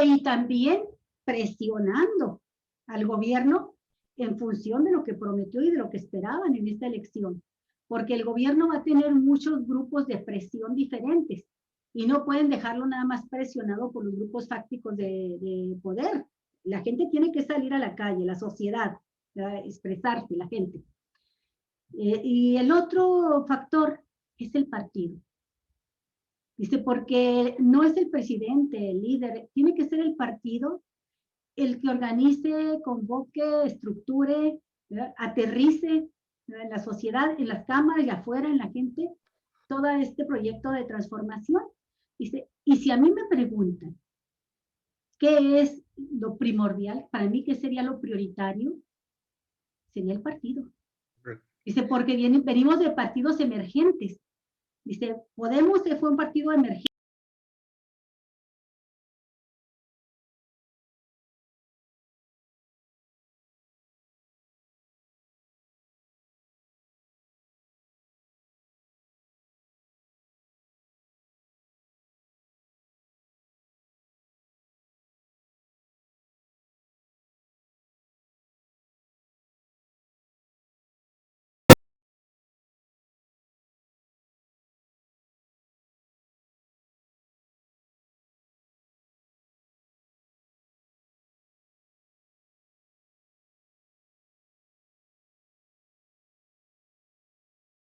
C: y también presionando al gobierno en función de lo que prometió y de lo que esperaban en esta elección, porque el gobierno va a tener muchos grupos de presión diferentes y no pueden dejarlo nada más presionado por los grupos fácticos de poder. La gente tiene que salir a la calle, la sociedad, expresarse, la gente. Y el otro factor es el partido. Dice, porque no es el presidente, el líder, tiene que ser el partido el que organice, convoque, estructure, ¿verdad? Aterrice, ¿verdad? En la sociedad, en las cámaras y afuera, en la gente, todo este proyecto de transformación. Dice, y si a mí me preguntan qué es lo primordial, para mí, ¿qué sería lo prioritario? Sería el partido. Dice, porque venimos de partidos emergentes. Dice, Podemos fue un partido emergente.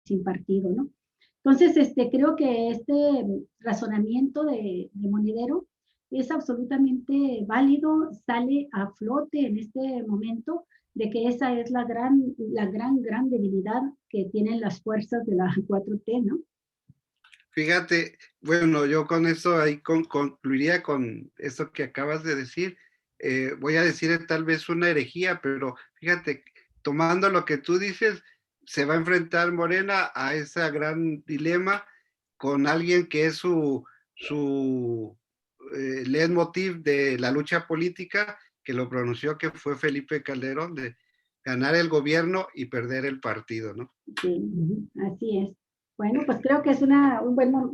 C: Sin partido, ¿no? Entonces, creo que este razonamiento de Monedero es absolutamente válido, sale a flote en este momento de que esa es la gran debilidad que tienen las fuerzas de la 4T, ¿no?
B: Fíjate, bueno, yo con eso ahí concluiría con eso que acabas de decir. Voy a decir tal vez una herejía, pero fíjate, tomando lo que tú dices, se va a enfrentar Morena a ese gran dilema con alguien que es su leitmotiv de la lucha política, que lo pronunció, que fue Felipe Calderón, de ganar el gobierno y perder el partido, ¿no?
C: Sí, así es. Bueno, pues creo que es una buena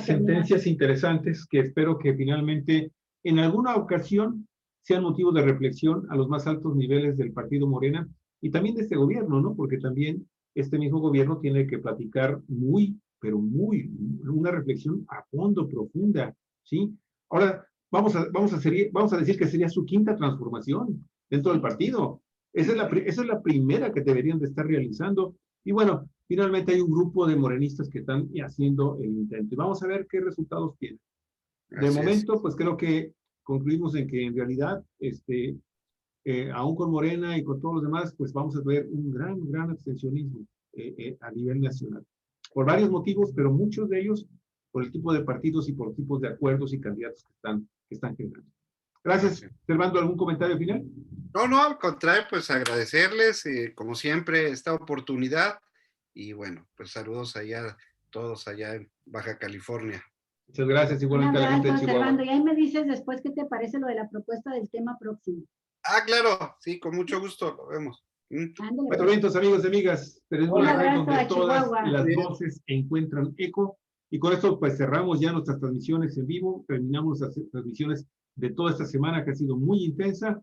A: sentencias interesantes que espero que finalmente en alguna ocasión sean motivo de reflexión a los más altos niveles del partido Morena y también de este gobierno, ¿no? Porque también este mismo gobierno tiene que platicar una reflexión a fondo, profunda, ¿sí? Ahora, vamos a decir que sería su quinta transformación dentro del partido. Esa es la primera que deberían de estar realizando. Y bueno, finalmente hay un grupo de morenistas que están haciendo el intento. Y vamos a ver qué resultados tienen. De momento, pues creo que concluimos en que en realidad, aún con Morena y con todos los demás, pues vamos a ver un gran abstencionismo a nivel nacional. Por varios motivos, pero muchos de ellos por el tipo de partidos y por tipos de acuerdos y candidatos que están generando. Gracias. Servando, ¿algún comentario final?
B: No, al contrario, pues agradecerles, como siempre, esta oportunidad y bueno, pues saludos allá, todos allá en Baja California.
A: Muchas gracias, igualmente a la gente de Chihuahua.
C: Servando, y ahí me dices después qué te parece lo de la propuesta del tema próximo.
B: Claro, sí, con mucho gusto, lo vemos.
A: Cuatro vientos, amigos y amigas,
C: un abrazo
A: donde
C: a
A: todas
C: Chihuahua.
A: las voces encuentran eco. Y con esto pues cerramos ya nuestras transmisiones en vivo, terminamos las transmisiones de toda esta semana que ha sido muy intensa.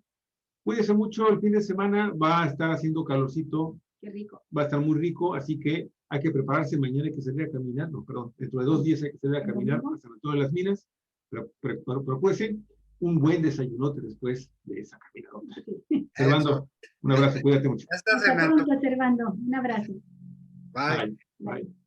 A: Cuídese mucho el fin de semana, va a estar haciendo calorcito,
C: Qué rico.
A: va a estar muy rico, así que hay que prepararse. Mañana hay que salir a caminar, no, perdón, dentro de 2 días hay que salir a caminar para sobre todo en las minas, pero procúrese un buen desayunote después de esa caminadota. Servando, un abrazo, cuídate mucho.
B: Ya está,
C: Hasta
B: Fernando.
C: pronto, Servando. Un abrazo.
B: Bye.
A: Bye. Bye.